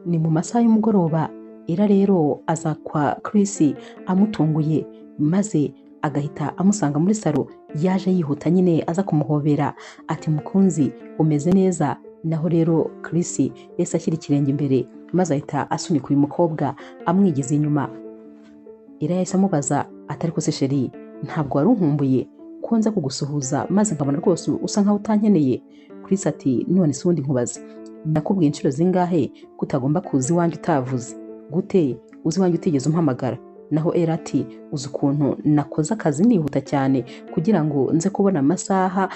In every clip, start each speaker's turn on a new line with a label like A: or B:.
A: Ni mu masaha y'umugoroba Ella rero aza kwa Chris amutunguye maze agahita amusanga muri salo, yaje yihuta nyine aza kumuhobera ati mukunzi umeze neza. Naho rero Chris yahise ashyira ikirenge imbere maze ahita asunika uyu mukobwa amwigiza inyuma. Ella yahise amubaza atari ko se sheri ntabwo wari unkumbuye ko nza kugusuhuza maze nkabona rwose usa nkaho utankeneye. Chris ati none se ubundi nkubaze nakubwiye inshuro zingahe kutagomba kuza iwanjye utavuze? Gute uzi iwanjye utigeze umpamagara? Naho Ella ati uzi ukuntu nakoze akazi nihuta cyane kugira ngo nze kubona amasaha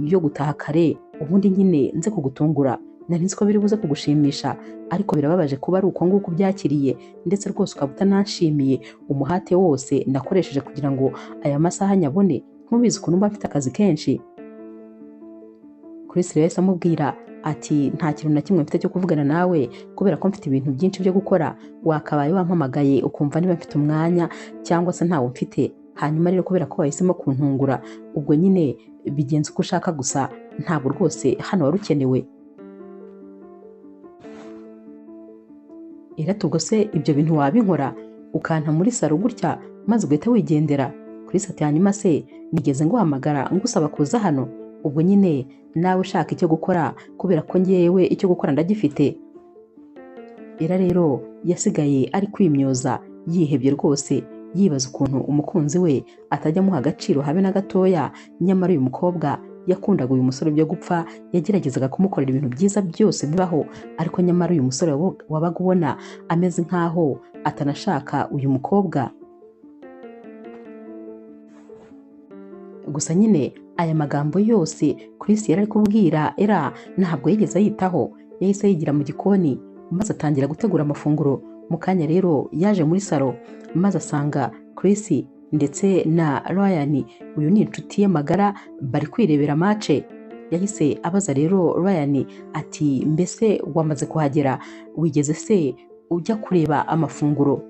A: yo gutaha kare, ubundi nyine nze kugutungura. Nari nzi ko biri buze kugushimisha ariko birababaje kuba ari uko nguko ubyakiriye, ndetse rwose ukaba utananshimiye umuhate wose nakoresheje kugira ngo aya masaha nyabone. Ntubizi ukuntu mba mfite akazi kenshi. Chris yahise amubwira ati nta kintu na kimwe mfite cyo kuvugana nawe kubera ko mfite ibintu byinshi byo gukora, wakabaye wampamagaye ukumva niba mfite umwanya cyangwa se ntawo mfite. Hanyuma rero kubera ko wahisemo kuntungura ubwo nyine bigenze uko ushaka, gusa ntabwo rwose hano wari ukenewe. Ella ubwo se ibyo bintu wabinkora ukanta muri salo gutya maze ugahita wigendera? Chris ati hanyuma se nigeze nguhamagara ngusaba kuza hano? Ubwo nyine nawe ushaka icyo gukora kubera ko ngewe icyo gukora ndagifite. Ella rero yasigaye ari kwimyoza yihebye rwose, yibaza ukuntu umukunzi we atajya amuha agaciro habe na gatoya. Nyamara uyu mukobwa yakundaga uyu musore byo gupfa, yageragezaga kumukorera ibintu byiza byose bibaho, ariko nyamara uyu musore wabaga ubona ameze nkaho atanashaka uyu mukobwa. Gusa nyine aya magambo yose Chris yari ari kubwira Ella ntabwo yigeze ayitaho. Yahise yigira mu gikoni maze atangira gutegura amafunguro. Mu kanya rero yaje muri salo maze asanga Chris ndetse na Ryan, uyu ni inshuti ye magara, bari kwirebera match. Yahise abaza rero Ryan ati mbese wamaze kuhagera, wigeze se ujya kureba amafunguro?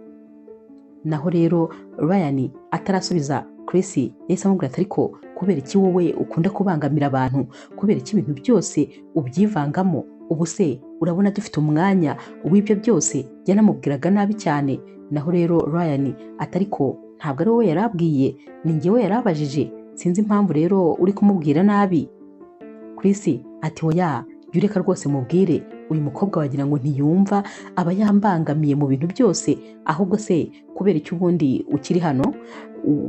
A: Naho rero Ryan atarasubiza Chris yahise amubwira ati ariko kubera iki wowe ukunda kubangamira abantu, kubera iki ibintu byose ubyivangamo? Ubu se urabona dufite umwanya w'ibyo byose? Yanamubwiraga nabi cyane. Naho rero Ryan ati ariko ntabwo ari wowe yarabwiye, ni njyewe yarabajije, sinzi impamvu rero uri kumubwira nabi. Chris ati oya jya ureka rwose mubwire, uyu mukobwa wagira ngo ntiyumva, aba yambangamiye mu bintu byose. Ahubwo se kubera icyo ubundi ukiri hano?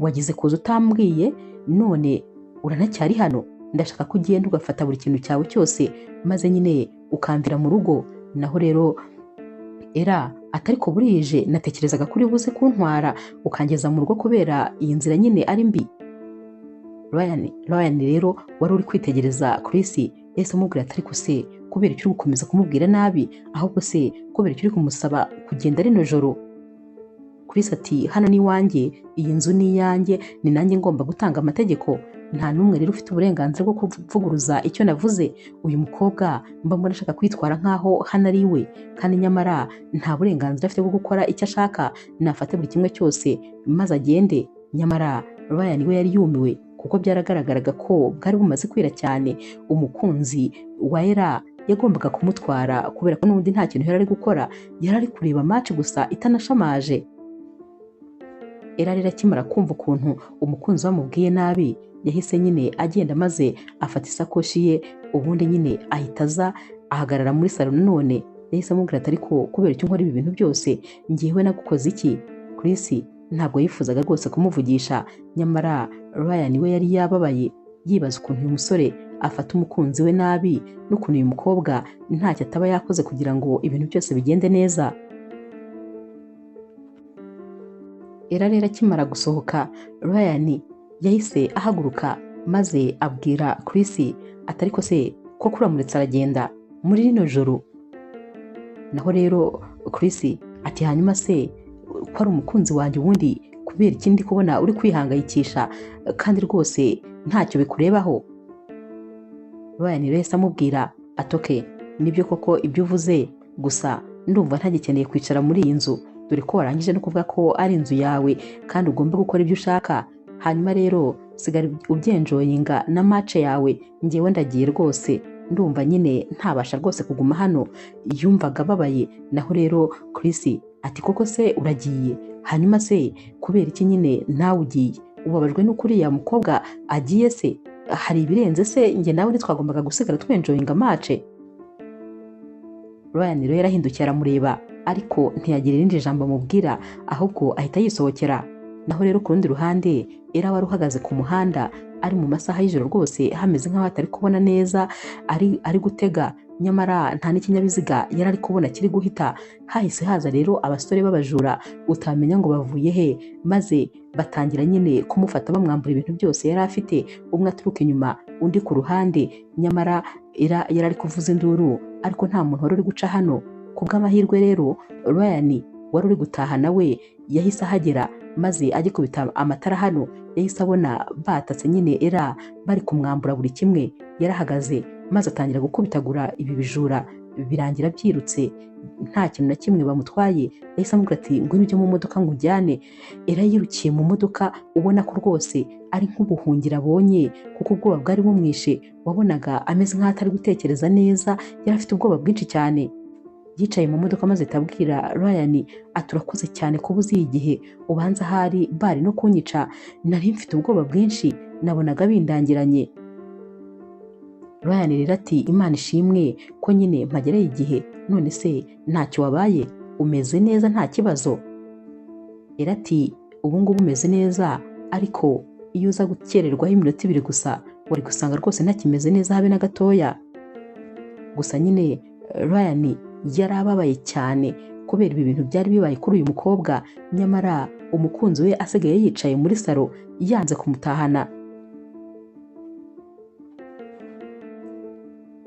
A: Wagize kuza utambwiye none uranacyari hano? Ndashaka ko ugenda ugafata buri kintu cyawe cyose maze nyine ukamvira mu rugo. Naho rero Ella ati ariko burije natekerezaga kuri buze kuntwara ukangeza mu rugo kubera iyi nzira nyine ari mbi. Ryan rero wari uri kwitegereza Chris yahise amubwira ati ariko se kubera icyo uri gukomeza kumubwira nabi, ahubwo se kubera icyo uri kumusaba kugenda rino joro? Chris ati hano ni iwanjye, iyi nzu ni iyanjye, ni nanjye ngomba gutanga amategeko. Nta n'umwe rero ufite uburenganzira bwo kuvuguruza icyo navuze. Uyu mukobwa mba mbona ashaka kwitwara nkaho hano ari iwe, kandi nyamara nta burenganzira afite bwo gukora icyo ashaka. Nafate buri kimwe cyose maze agende. Nyamara Ryan we yari yumiwe kuko byaragaragaraga ko bwari bumaze kwira cyane. Umukunzi wa Ella yagombaga kumutwara kubera ko n'ubundi nta kintu yari ari gukora, yari ari kureba match gusa itanashamaje. Ella rero akimara kumva ukuntu umukunzi wamubwiye nabi, yahise nyine agenda maze afata isakoshi ye, ubundi nyine ahita aza ahagarara muri salo. None yahise amubwira ati ariko kubera icyo nkora ibi bintu byose, ngewe nagukoze iki? Chris ntabwo yifuzaga rwose kumuvugisha, nyamara Ryan we yari yababaye yibaza ukuntu uyu musore afata umukunzi we nabi, n'ukuntu uyu mukobwa ntacyo ataba yakoze kugira ngo ibintu byose bigende neza. Ella rero akimara gusohoka, Ryan yahise ahaguruka maze abwira Chris ati ariko se ko kuramuretse aragenda muri rino joro? Naho rero Chris ati hanyuma se ko ari umukunzi wanjye ubundi kubera ikindi kubona uri kwihangayikisha kandi rwose ntacyo bikurebaho? Ryan yahise amubwira ati okay nibyo koko ibyo uvuze, gusa ndumva ntagikeneye kwicara muri iyi nzu, dore ko warangije no kuvuga ko ari inzu yawe kandi ugomba gukora ibyo ushaka. Hanyuma rero sigara ubyenjoyinga na match yawe, ngewe ndagiye rwose. ndumva nyine ntabasha rwose kuguma hano. Yumvaga ababaye. Naho rero Chris ati koko se uragiye? Hanyuma se kubera iki nyine nawe ugiye? Ubabajwe n'uko uriya mukobwa agiye se? Hari ibirenze se njye nawe ntitwagombaga gusigara twenjoyinga mace? Ryan rero yarahindukiye aramureba ariko ntiyagira irindi jambo amubwira, ahubwo ahita yisohokera. Naho rero ku rundi ruhande Ella wari uhagaze ku muhanda ari mu masaha y'ijoro rwose, hameze nk'aho atari kubona neza, ari gutega, nyamara nta n'ikinyabiziga yari ari kubona kiri guhita. Hahise haza rero abasore b'abajura utamenya ngo bavuye he, maze batangira nyine kumufata bamwambura ibintu byose yari afite, umwe aturuka inyuma undi ku ruhande. Nyamara Ella yari ari kuvuza induru ariko nta muntu wari uri guca hano. Ku bw'amahirwe rero Ryan wari uri gutaha nawe yahise ahagera, maze agikubita amatara hano yahise abona batatse nyine Ella bari kumwambura buri kimwe. Yarahagaze maze atangira gukubitagura ibi bijura, birangira byirutse nta kintu na kimwe bamutwaye. Yahise amubwira ati ngwino ujye mu modoka ngujyane. Ella yirukiye mu modoka ubona ko rwose ari nk'ubuhungiro abonye, kuko ubwoba bwari bumwishe. Wabonaga ameze nk'aho atari gutekereza neza, yari afite ubwoba bwinshi cyane. Yicaye mu modoka maze atabwira Ryan ati urakoze cyane kuba uziye igihe, ubanza ahari bari no kunyica, nari mfite ubwoba bwinshi nabonaga bindangiranye. Ryan rero ati Imana ishimwe ko nyine mpagereye igihe. None se ntacyo wabaye? Umeze neza nta kibazo? Ella ati ubu ngubu umeze neza, ariko iyo uza gukererwaho iminota 2 gusa wari gusanga rwose ntakimeze neza habe na gatoya. Gusa nyine Ryan yari ababaye cyane kubera ibi bintu byari bibaye kuri uyu mukobwa, nyamara umukunzi we asigaye yicaye muri salo yanze kumutahana.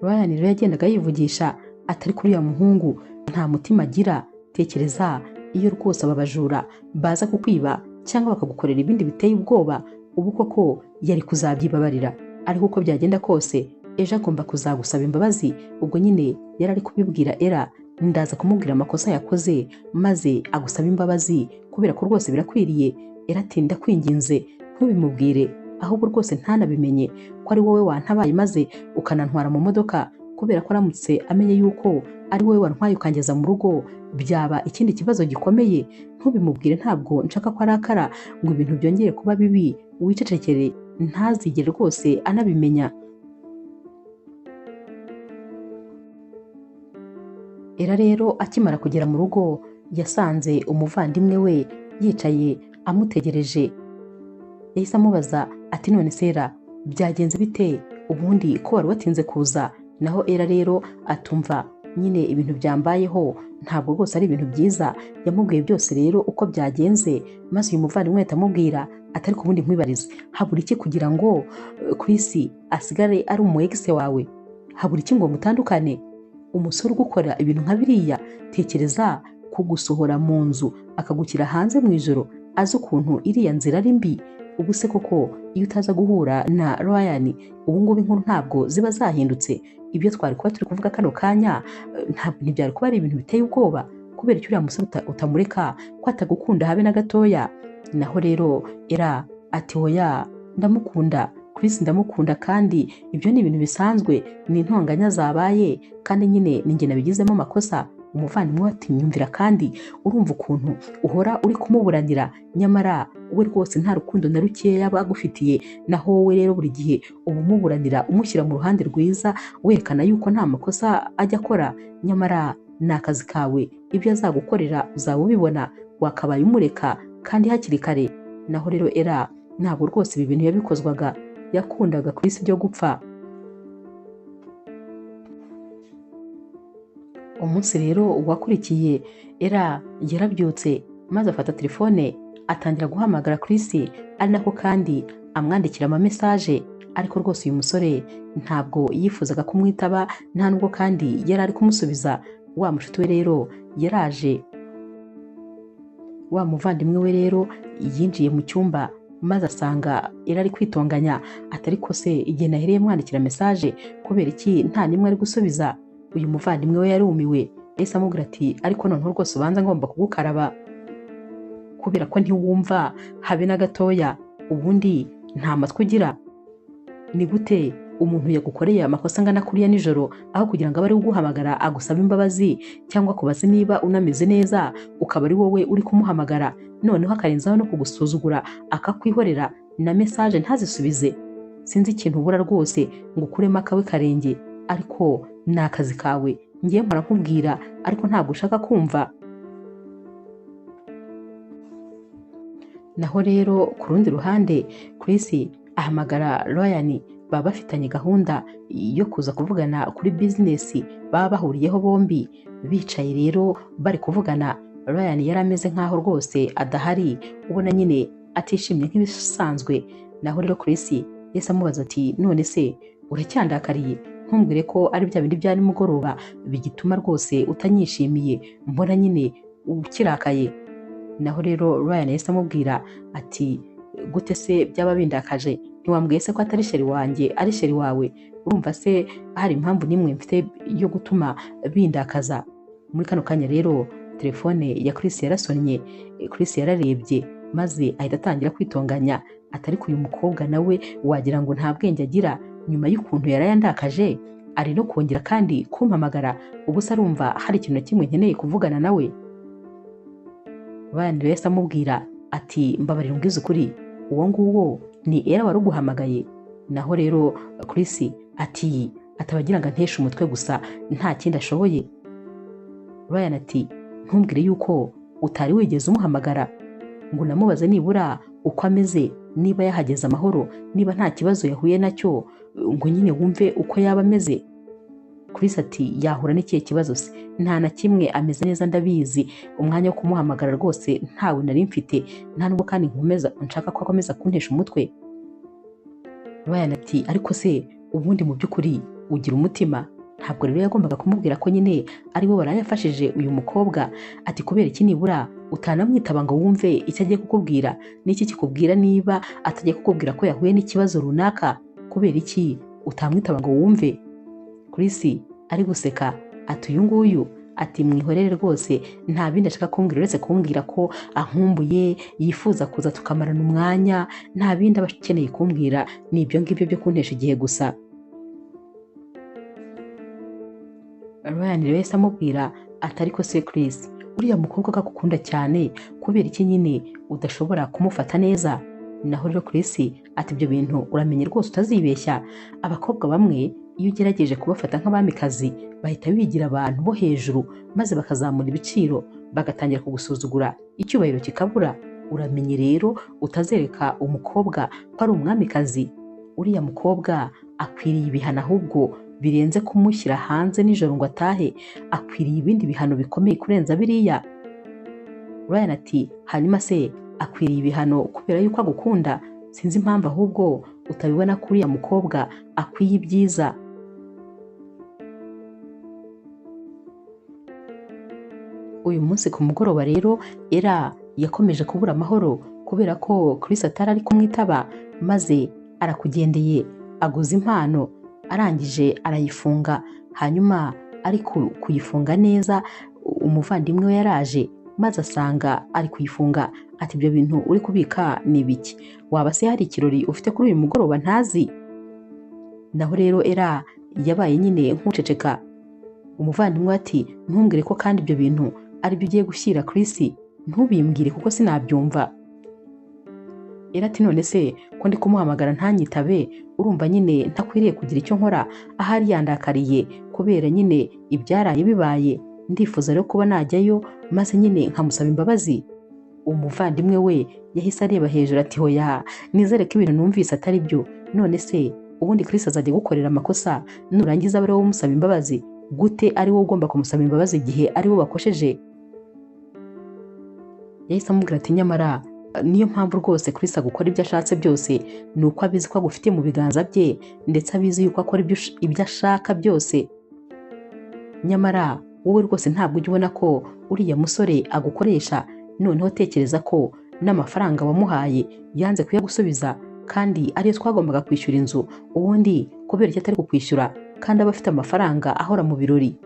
A: Ryan rero yagendaga yivugisha atari kuri uyu muhungu nta mutima agira. Tekereza iyo rwose aba bajura baza kukwiba cyangwa bakagukorera ibindi biteye ubwoba, ubu koko yari kuzabyibabarira. Ariko uko byagenda kose ejo agomba kuzagusaba imbabazi. Ubwo nyine yari ari kubibwira Ella, ndaza kumubwira amakosa yakoze maze agusaba imbabazi kubera ko rwose birakwiriye. Ella ati ndakwinginze ntubimubwire, ahubwo rwose ntanabimenye ko ari wowe wantabaye maze ukanantwara mu modoka, kubera ko aramutse amenye yuko ari wowe wantwaye ukangeza mu rugo byaba ikindi kibazo gikomeye. Ntubimubwire, ntabwo nshaka ko arakara ngo ibintu byongere kuba bibi. Wicecekere, ntazigere rwose anabimenya. Ella rero akimara kugera mu rugo yasanze umuvandimwe we yicaye amutegereje. Yahise amubaza ati none se Ella byagenze bite ubundi ko wari watinze kuza? Naho Ella rero atumva nyine ibintu byambayeho ntabwo rwose ari ibintu byiza. Yamubwiye byose rero uko byagenze, maze uyu muvandimwe atamubwira atari kubundi nkwibarize, habura iki kugira ngo Chris asigare ari umu ex wawe? Habura iki ngo mutandukane? Umusore ugukora ibintu nka biriya, tekereza kugusohora mu nzu akagukira hanze mu ijoro, azi ukuntu iriya nzira ari mbi. Ubu se koko iyo utaza guhura na Ryan ubu ngubu inkuru ntabwo ziba zahindutse? Ibyo twari kuba turi kuvuga kano kanya ntibyari kuba ari ibintu biteye ubwoba, kubera icyo uriya musore utamureka ko atagukunda habe na gatoya. Naho rero Ella ati oya, ndamukunda Chris, ndamukunda kandi ibyo ni ibintu bisanzwe, ni intonganya zabaye kandi nyine ninjye nabigizemo amakosa. Umuvandimwe ati nyumvira, kandi urumva ukuntu uhora uri kumuburanira, nyamara we rwose nta rukundo na rukeya yaba agufitiye. Naho wowe rero buri gihe uba umuburanira umushyira mu ruhande rwiza, werekana yuko nta makosa ajya akora, nyamara ni akazi kawe. Ibyo azagukorera uzaba ubibona, wakabaye umureka kandi hakiri kare. Naho rero Ella ntabwo rwose ibi bintu yabikozwaga, yakundaga Chris byo gupfa. Umunsi rero wakurikiye Ella yarabyutse maze afata telefone atangira guhamagara Chris, ari nako kandi amwandikira ama message. Ariko rwose uyu musore ntabwo yifuzaga kumwitaba, nta nubwo kandi yari ari kumusubiza. Wa mushuti we rero yaraje, wa muvandimwe we rero yinjiye mu cyumba maze asanga Ella ari kwitonganya. Atari ko se igihe nahereye mwandikira message kubera iki nta nimwe ari gusubiza? Uyu muvandimwe we yarumiwe, yahise amubwira ati ariko noneho rwose ubanza ngomba kugukaraba kubera ko ntiwumva habe na gatoya, ubundi nta matwi ugira. Ni gute umuntu yagukoreye amakosa angana kuriya nijoro, aho kugira ngo abe ari uguhamagara agusaba imbabazi cyangwa kubaza niba unameze neza, ukaba ari wowe uri kumuhamagara, noneho akarenzaho no kugusuzugura akakwihorera na mesaje ntazisubize. Sinzi ikintu ubura rwose ngo ukuremo akawe karenge, ariko ni akazi kawe, ngiye mpora nkubwira ariko ntabwo ushaka kumva. Naho rero ku rundi ruhande Chris ahamagara Ryan, baba bafitanye gahunda yo kuza kuvugana kuri bizinesi baba bahuriyeho bombi. Bicaye rero bari kuvugana, Ryan yari ameze nkaho rwose adahari, ubona nyine atishimye nk'ibisanzwe. Naho rero Chris yese amubaza ati none se uracyandakariye? Ntumbwire ko ari bya bindi bya nimugoroba bigituma rwose utanyishimiye, mbona nyine ukirakaye. Naho rero Ryan yese amubwira ati gute se byaba bindakaje? Ntiwambwiye se ko atari sheri wanjye ari sheri wawe? Urumva se hari impamvu nimwe mfite yo gutuma bindakaza? Muri kano kanya rero telefone ya Chris yarasonnye. Chris yararebye maze ahita atangira kwitonganya, atari uyu mukobwa nawe wagira ngo nta bwenge agira, nyuma y'ukuntu yarayandakaje ari no kongera kandi kumpamagara, ubwo se arumva hari ikintu kimwe nkeneye kuvugana nawe? Ryan wese amubwira ati mbabarira umbwize ukuri, uwo nguwo ni Era wari uguhamagaye? Naho rero Chris ati atabagira ngo anteshe umutwe gusa nta kindi ashoboye. Ryan ati ntumbwire yuko utari wigeze umuhamagara ngo namubaze nibura uko ameze, niba yahageze amahoro, niba nta kibazo yahuye nacyo, ngo nyine wumve uko yaba ameze? Chris ati yahura n'ikihe kibazo se? Nta na kimwe, ameze neza ndabizi, umwanya wo kumuhamagara rwose ntawe nari mfite, nta nubwo kandi nshaka ko akomeza kuntesha umutwe. Ryan ati ariko se ubundi mu by'ukuri ugira umutima? Ntabwo rero yagombaga kumubwira ko nyine ari bo barayafashije uyu mukobwa. Ati kubera iki nibura utanamwitaba ngo wumve icyo agiye kukubwira? N'iki kikubwira niba atagiye kukubwira ko yahuye n'ikibazo runaka? Kubera iki utamwitaba ngo wumve? Chris ari guseka ati uyu nguyu, ati mwihorere rwose, nta bindi ashaka kumbwira uretse kumbwira ko ankumbuye, yifuza kuza tukamarana umwanya, nta bindi aba akeneye kumbwira, ni ibyo ngibyo byo kuntesha igihe gusa. Ryan rero yahise amubwira ati ariko se Chris, uriya mukobwa akagukunda cyane, kubera iki nyine udashobora kumufata neza? Naho rero Chris ati ibyo bintu uramenye rwose utazibeshya, abakobwa bamwe iyo ugerageje kubafata nk'abamikazi bahita bigira abantu bo hejuru, maze bakazamura ibiciro, bagatangira kugusuzugura, icyubahiro kikabura. Uramenye rero utazereka umukobwa ko ari umwamikazi. Uriya mukobwa akwiriye ibihano ahubwo birenze kumushyira hanze nijoro ngo atahe, akwiriye ibindi bihano bikomeye kurenza biriya. Ryan ati hanyuma se akwiriye ibihano kubera yuko agukunda? Sinzi impamvu ahubwo utabibona ko uriya mukobwa akwiye ibyiza. Uyu munsi ku mugoroba rero Era yakomeje kubura amahoro kubera ko Chris atari ari kumwitaba, maze arakugendeye aguza impano, arangije arayifunga. Hanyuma ari kuyifunga neza, umuvandimwe we yaraje maze asanga ari kuyifunga. Ati ibyo bintu uri kubika ni ibiki? Waba se hari ikirori ufite kuri uyu mugoroba ntazi? Naho rero Era yabaye nyine nk'uceceka. Umuvandimwe ati ntumbwire ko kandi ibyo bintu ari byo ugiye gushyira Chris, ntubimbwire kuko sinabyumva. Era ati none se ko ndi kumuhamagara ntanyitabe, urumva nyine ntakwiriye kugira icyo nkora? Ahari yandakariye kubera nyine ibyaraye bibaye, ndifuza rero kuba najyayo maze nyine nkamusaba imbabazi. Umuvandimwe we yahise areba hejuru ati hoya, nizere ko ibintu numvise atari byo. None se ubundi Chris azajya gukorera amakosa, nurangiza abe ari wowe umusaba imbabazi? Gute ari wowe ugomba kumusaba imbabazi igihe ari bo bakosheje? Yahise amubwira ati nyamara niyo mpamvu rwose Chris agukora ibyo ashatse byose, ni uko abizi ko agufite mu biganza bye, ndetse abizi yuko akora ibyo ashaka byose. Nyamara wowe rwose ntabwo ujya ubona ko uriya musore agukoresha? Noneho tekereza ko n'amafaranga wamuhaye yanze kuyagusubiza, kandi ariyo twagombaga kwishyura inzu, ubundi kubera icyo atari kukwishyura kandi aba afite amafaranga ahora mu birori.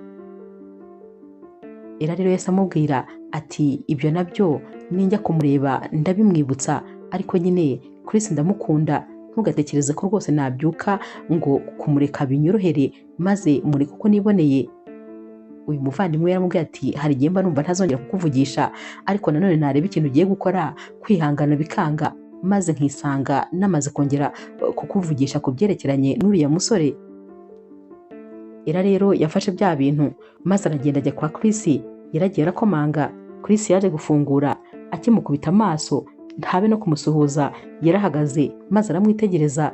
A: Era rero yahise amubwira ati ibyo nabyo ninjya kumureba ndabimwibutsa, ariko nyine Chris ndamukunda, ntugatekereze ko rwose nabyuka ngo kumureka binyorohere maze mureke uko niboneye. Uyu muvandimwe yaramubwiye ati hari igihe mba numva ntazongera kukuvugisha, ariko nanone nareba ikintu ugiye gukora kwihangana bikanga, maze nkisanga namaze kongera kukuvugisha ku byerekeranye n'uriya musore. Era rero yafashe bya bintu maze aragenda ajya kwa Chris. Yaragiye arakomanga. Chris yaje gufungura, akimukubita amaso ntabe no kumusuhuza, yarahagaze maze aramwitegereza.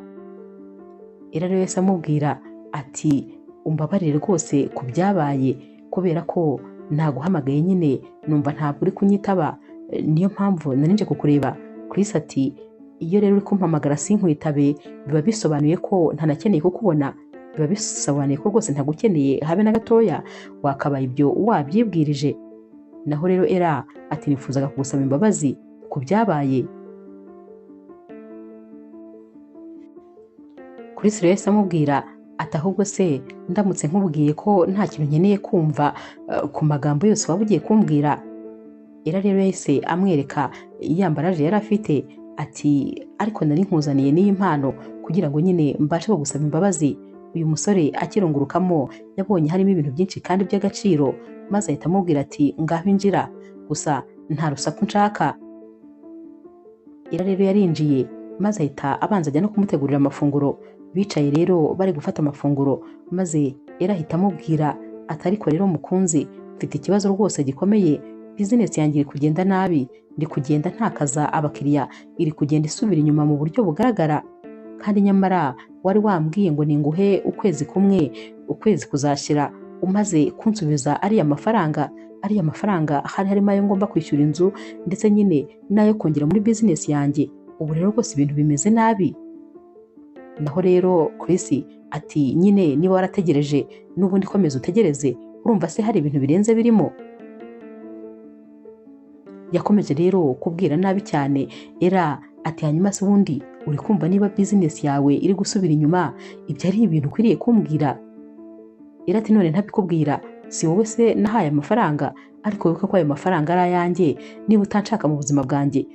A: Era rero yahise amubwira ati umbabarire rwose ku byabaye, kubera ko naguhamagaye nyine numva ntabwo uri kunyitaba, niyo mpamvu nari nje kukureba. Chris ati iyo rero uri kumpamagara sinkwitabe biba bisobanuye ko ntanakeneye kukubona, biba bisobanuye ko rwose ntagukeneye habe na gatoya, wakabaye ibyo wabyibwirije. Naho rero Era ati nifuzaga kugusaba imbabazi ku byabaye. Chris rero yahise amubwira ati ahubwo se ndamutse nkubwiye ko nta kintu nkeneye kumva ku magambo yose waba ugiye kumbwira. Era rero yahise amwereka iyambaraje yari afite ati ariko nari nkuzaniye n'iyi mpano kugira ngo nyine mbashe kugusaba imbabazi. Uyu musore akirungurukamo yabonye harimo ibintu byinshi kandi by'agaciro, maze ahita amubwira ati ngaho injira, gusa nta rusaku nshaka. Era rero yarinjiye maze ahita abanza ajya no kumutegurira amafunguro. Bicaye rero bari gufata amafunguro, maze Era ahita amubwira ati ariko rero mukunzi, mfite ikibazo rwose gikomeye, bizinesi yanjye iri kugenda nabi, ndi kugenda ntakaza abakiriya, iri kugenda isubira inyuma mu buryo bugaragara, kandi nyamara wari wambwiye ngo ninguhe ukwezi kumwe, ukwezi kuzashira umaze kunsubiza ariya mafaranga hari harimo ayo ngomba kwishyura inzu ndetse nyine n'ayo kongera muri bizinesi yanjye. Ubu rero rwose ibintu bimeze nabi. Naho rero Chris ati nyine niba warategereje n'ubundi komeza utegereze, urumva se hari ibintu birenze birimo. Yakomeje rero kubwira nabi cyane Era ati hanyuma se ubundi uri kumva niba bizinesi yawe iri gusubira inyuma, ibyo ari ibintu ukwiriye kumbwira? Era ati none ntabikubwira, si wowe se nahaye amafaranga? Ariko wibuka ko ayo mafaranga ari ayanjye. Niba utanshaka mu buzima bwanjye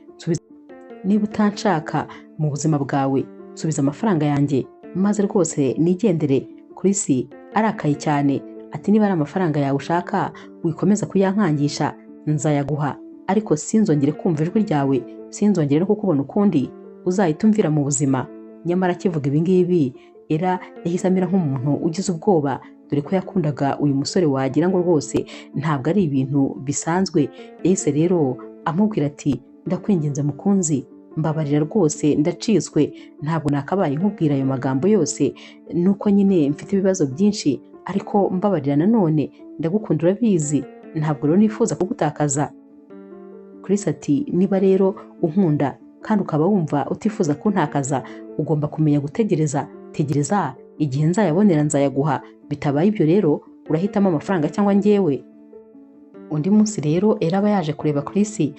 A: niba utanshaka mu buzima bwawe subiza amafaranga yanjye maze rwose nigendere. Chris arakaye cyane ati niba ari amafaranga yawe ushaka wikomeza kuyankangisha nzayaguha, ariko sinzongere kumva ijwi ryawe, sinzongere no kukubona ukundi, uzahita umvira mu buzima. Nyamara akivuga ibi ngibi Era yahise amera nk'umuntu ugize ubwoba, dore ko yakundaga uyu musore wagira ngo rwose ntabwo ari ibintu bisanzwe. Yahise rero amubwira ati ndakwinginze mukunzi, mbabarira rwose ndacitswe, ntabwo nakabaye nkubwira ayo magambo yose, nuko nyine mfite ibibazo byinshi, ariko mbabarira nanone, ndagukunda urabizi, ntabwo rero nifuza kugutakaza. Chris ati niba rero unkunda kandi ukaba wumva utifuza kuntakaza, ugomba kumenya gutegereza. Tegereza igihe nzayabonera nzayaguha, bitabaye ibyo rero urahitamo amafaranga cyangwa njyewe. Undi munsi rero Era aba yaje kureba Chris,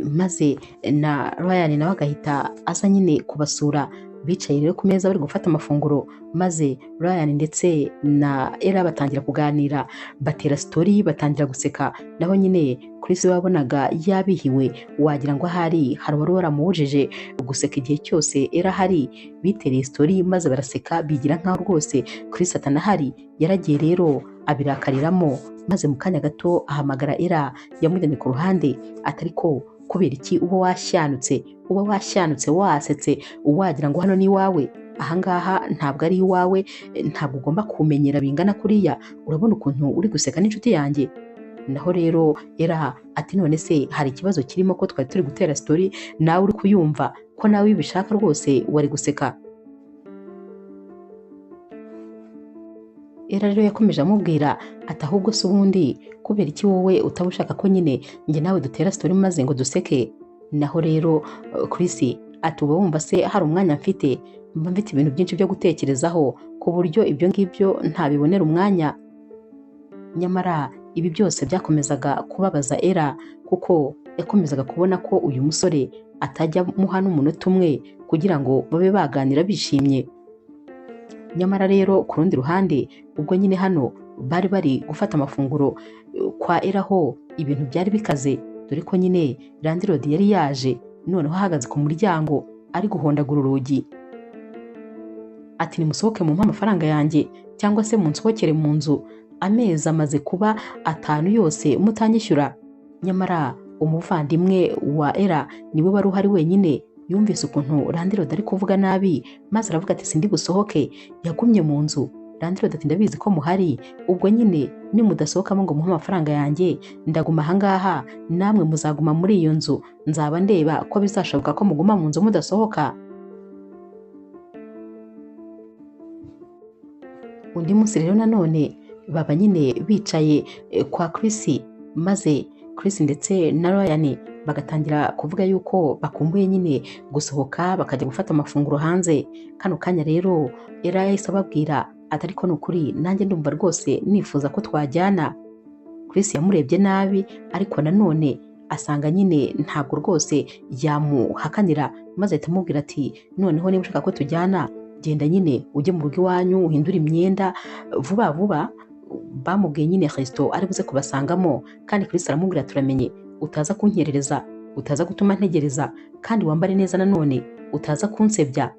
A: maze na Ryan nawe agahita aza nyine kubasura. Bicaye rero ku meza bari gufata amafunguro, maze Ryan ndetse na Era batangira kuganira, batera story, batangira guseka. Naho nyine Chris wabonaga yabihiwe, wagira ngo ahari hari wari waramuwujije guseka igihe cyose Era hari. Bitereye story maze baraseka bigira nkaho rwose Chris atanahari. Yaragiye rero abirakariramo, maze mu kanya gato ahamagara Era, yamujyanye ku ruhande atari ko kubera iki uba washanutse wasetse wagira ngo hano ni iwawe, ahangaha ntabwo ari iwawe, ntabwo ugomba kumenyera bingana kuriya, urabona ukuntu uri guseka n'inshuti yanjye. Naho rero Era ati none se hari ikibazo kirimo ko twari turi gutera story nawe uri kuyumva, ko nawe ubishaka rwose wari guseka? Era rero yakomeje amubwira ati ahubwo se ubundi kubera iki wowe utaba ushaka ko nyine njye nawe dutera story maze ngo duseke? Naho rero Chris ati uba wumva se hari umwanya mfite? Mba mfite ibintu byinshi byo gutekerezaho ku buryo ibyo ngibyo ntabibonera umwanya. Nyamara ibi byose byakomezaga kubabaza Era, kuko yakomezaga kubona ko uyu musore atajya muha n'umunota umwe kugira ngo babe baganira bishimye. Nyamara rero ku rundi ruhande ubwo nyine hano bari bari gufata amafunguro kwa Era ho ibintu byari bikaze, dore ko nyine landlord yari yaje, noneho ahagaze ku muryango ari guhondagura urugi. ati nimusohoke mumpe amafaranga yanjye cyangwa se munsohokere mu nzu, amezi amaze kuba 5 yose mutanyishyura. Nyamara umuvandimwe wa Ella niwe wari uhari wenyine, yumvise ukuntu Landlord ari kuvuga nabi maze aravuga ati sindi busohoke. Yagumye mu nzu. Landlord ati ndabizi ko muhari, ubwo nyine nimudasohokamo ngo muhe amafaranga yanjye ndaguma ahangaha, namwe muzaguma muri iyo nzu, nzaba ndeba ko bizashoboka ko muguma mu nzu mudasohoka. Undi munsi rero nanone baba nyine bicaye kwa Chris, maze Chris ndetse na Ryan bagatangira kuvuga yuko bakumbuye nyine gusohoka bakajya gufata amafunguro hanze. Kano kanya rero Ella yahise ababwira ati ariko nukuri nanjye ndumva rwose nifuza ko twajyana. Chris yamurebye nabi ariko nanone asanga nyine ntabwo rwose yamuhakanira, maze ahita amubwira ati noneho niba ushaka ko tujyana genda nyine ujye mu rugo iwanyu uhindure imyenda vuba vuba. Bamubwiye nyine Kristo ari buze kubasangamo, kandi Chris aramubwira turamenye utaza kunkerereza, utaza gutuma ntegereza, kandi wambare neza nanone utaza kunsebya.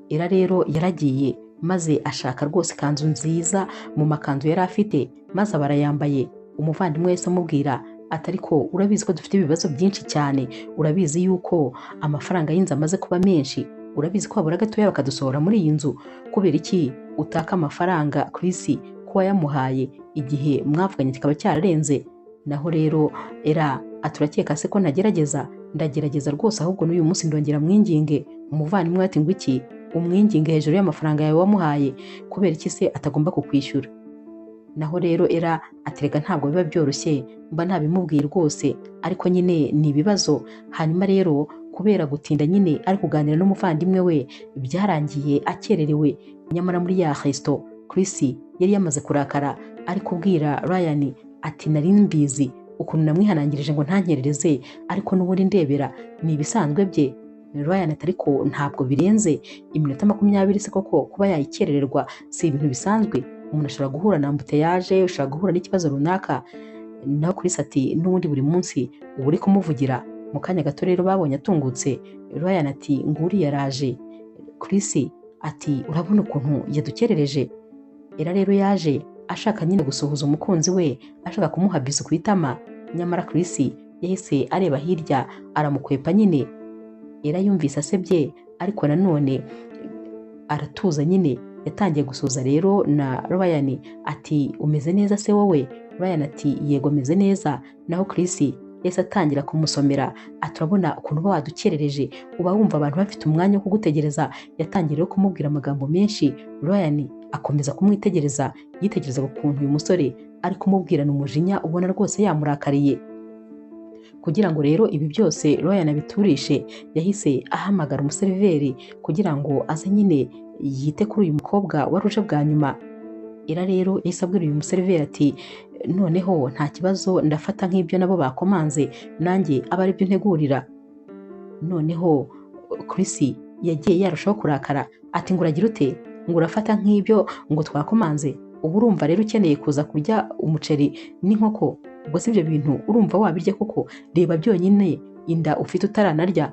A: Ella rero yaragiye maze ashaka rwose kanzu nziza mu makanzu yari afite, maze abarayambaye. Umuvandimwe wese amubwira ati ariko urabizi ko dufite ibibazo byinshi cyane, urabizi yuko amafaranga y'inzu amaze kuba menshi, urabizi ko habura gatoya bakadusohora muri iyi nzu, kubera iki utaka amafaranga Chris ko wayamuhaye igihe mwavuganye kikaba cyararenze? Naho rero Ella aturakeka se ko nagerageza? Ndagerageza rwose, ahubwo n'uyu munsi ndongera mwinginge. Umuvandimwe ati ngo iki? Umwinginge hejuru y'amafaranga yawe wamuhaye, kubera iki se atagomba kukwishyura? Naho rero Ella aterega ntabwo biba byoroshye, mba ntabimubwiye rwose, ariko nyine ni ibibazo. Hanyuma rero kubera gutinda nyine ari kuganira n'umuvandimwe we byarangiye akererewe. Nyamara muri ya Kristo Chris yari yamaze kurakara, ari kubwira Ryan ati nari mbizi ukuntu namwihanangirije ngo ntankerereze, ariko n'ubundi ndebera ni ibisanzwe bye. Ryan ati ariko ntabwo birenze iminota 20 se koko kuba yayikerererwa si ibintu bisanzwe, umuntu ashobora guhura na ambuteyage, ushobora guhura n'ikibazo runaka. Naho Chris ati n'ubundi buri munsi uba uri kumuvugira. Mu kanya gato rero babonye atungutse. Ryan ati nguri yaraje. Chris ati urabona ukuntu yadukerereje? Ella rero yaje ashaka nyine gusuhuza umukunzi we, ashaka kumuha bisu ku itama. Nyamara Chris yahise areba hirya aramukwepa nyine. Ella yumvise asebye ariko nanone aratuza nyine. Yatangiye gusuza rero na Ryan ati umeze neza se wowe? Ryan ati yego meze neza. Naho Chris yahise atangira kumusomera ati urabona ukuntu uba wadukerereje, uba wumva abantu bafite umwanya wo kugutegereza. Yatangiye rero kumubwira amagambo menshi. Ryan akomeza kumwitegereza, yitegereza ukuntu uyu musore ari kumubwirana umujinya, ubona rwose yamurakariye. Kugira ngo rero ibi byose Ryan abiturishe, yahise ahamagara umuseriveri kugira ngo aze nyine yite kuri uyu mukobwa wari uje bwa nyuma. Ella rero yahise abwira uyu museriveri ati noneho nta kibazo, ndafata nk'ibyo nabo bakomanze nanjye aba ari byo ntegurira. Noneho Chris yagiye yarushaho kurakara ati ngo uragira ute? Ngo urafata nk'ibyo ngo twakomanze? Ubu urumva rero ukeneye kuza kurya umuceri n'inkoko? Ubwo si ibyo bintu urumva wabirya koko? Reba byonyine inda ufite utaranarya,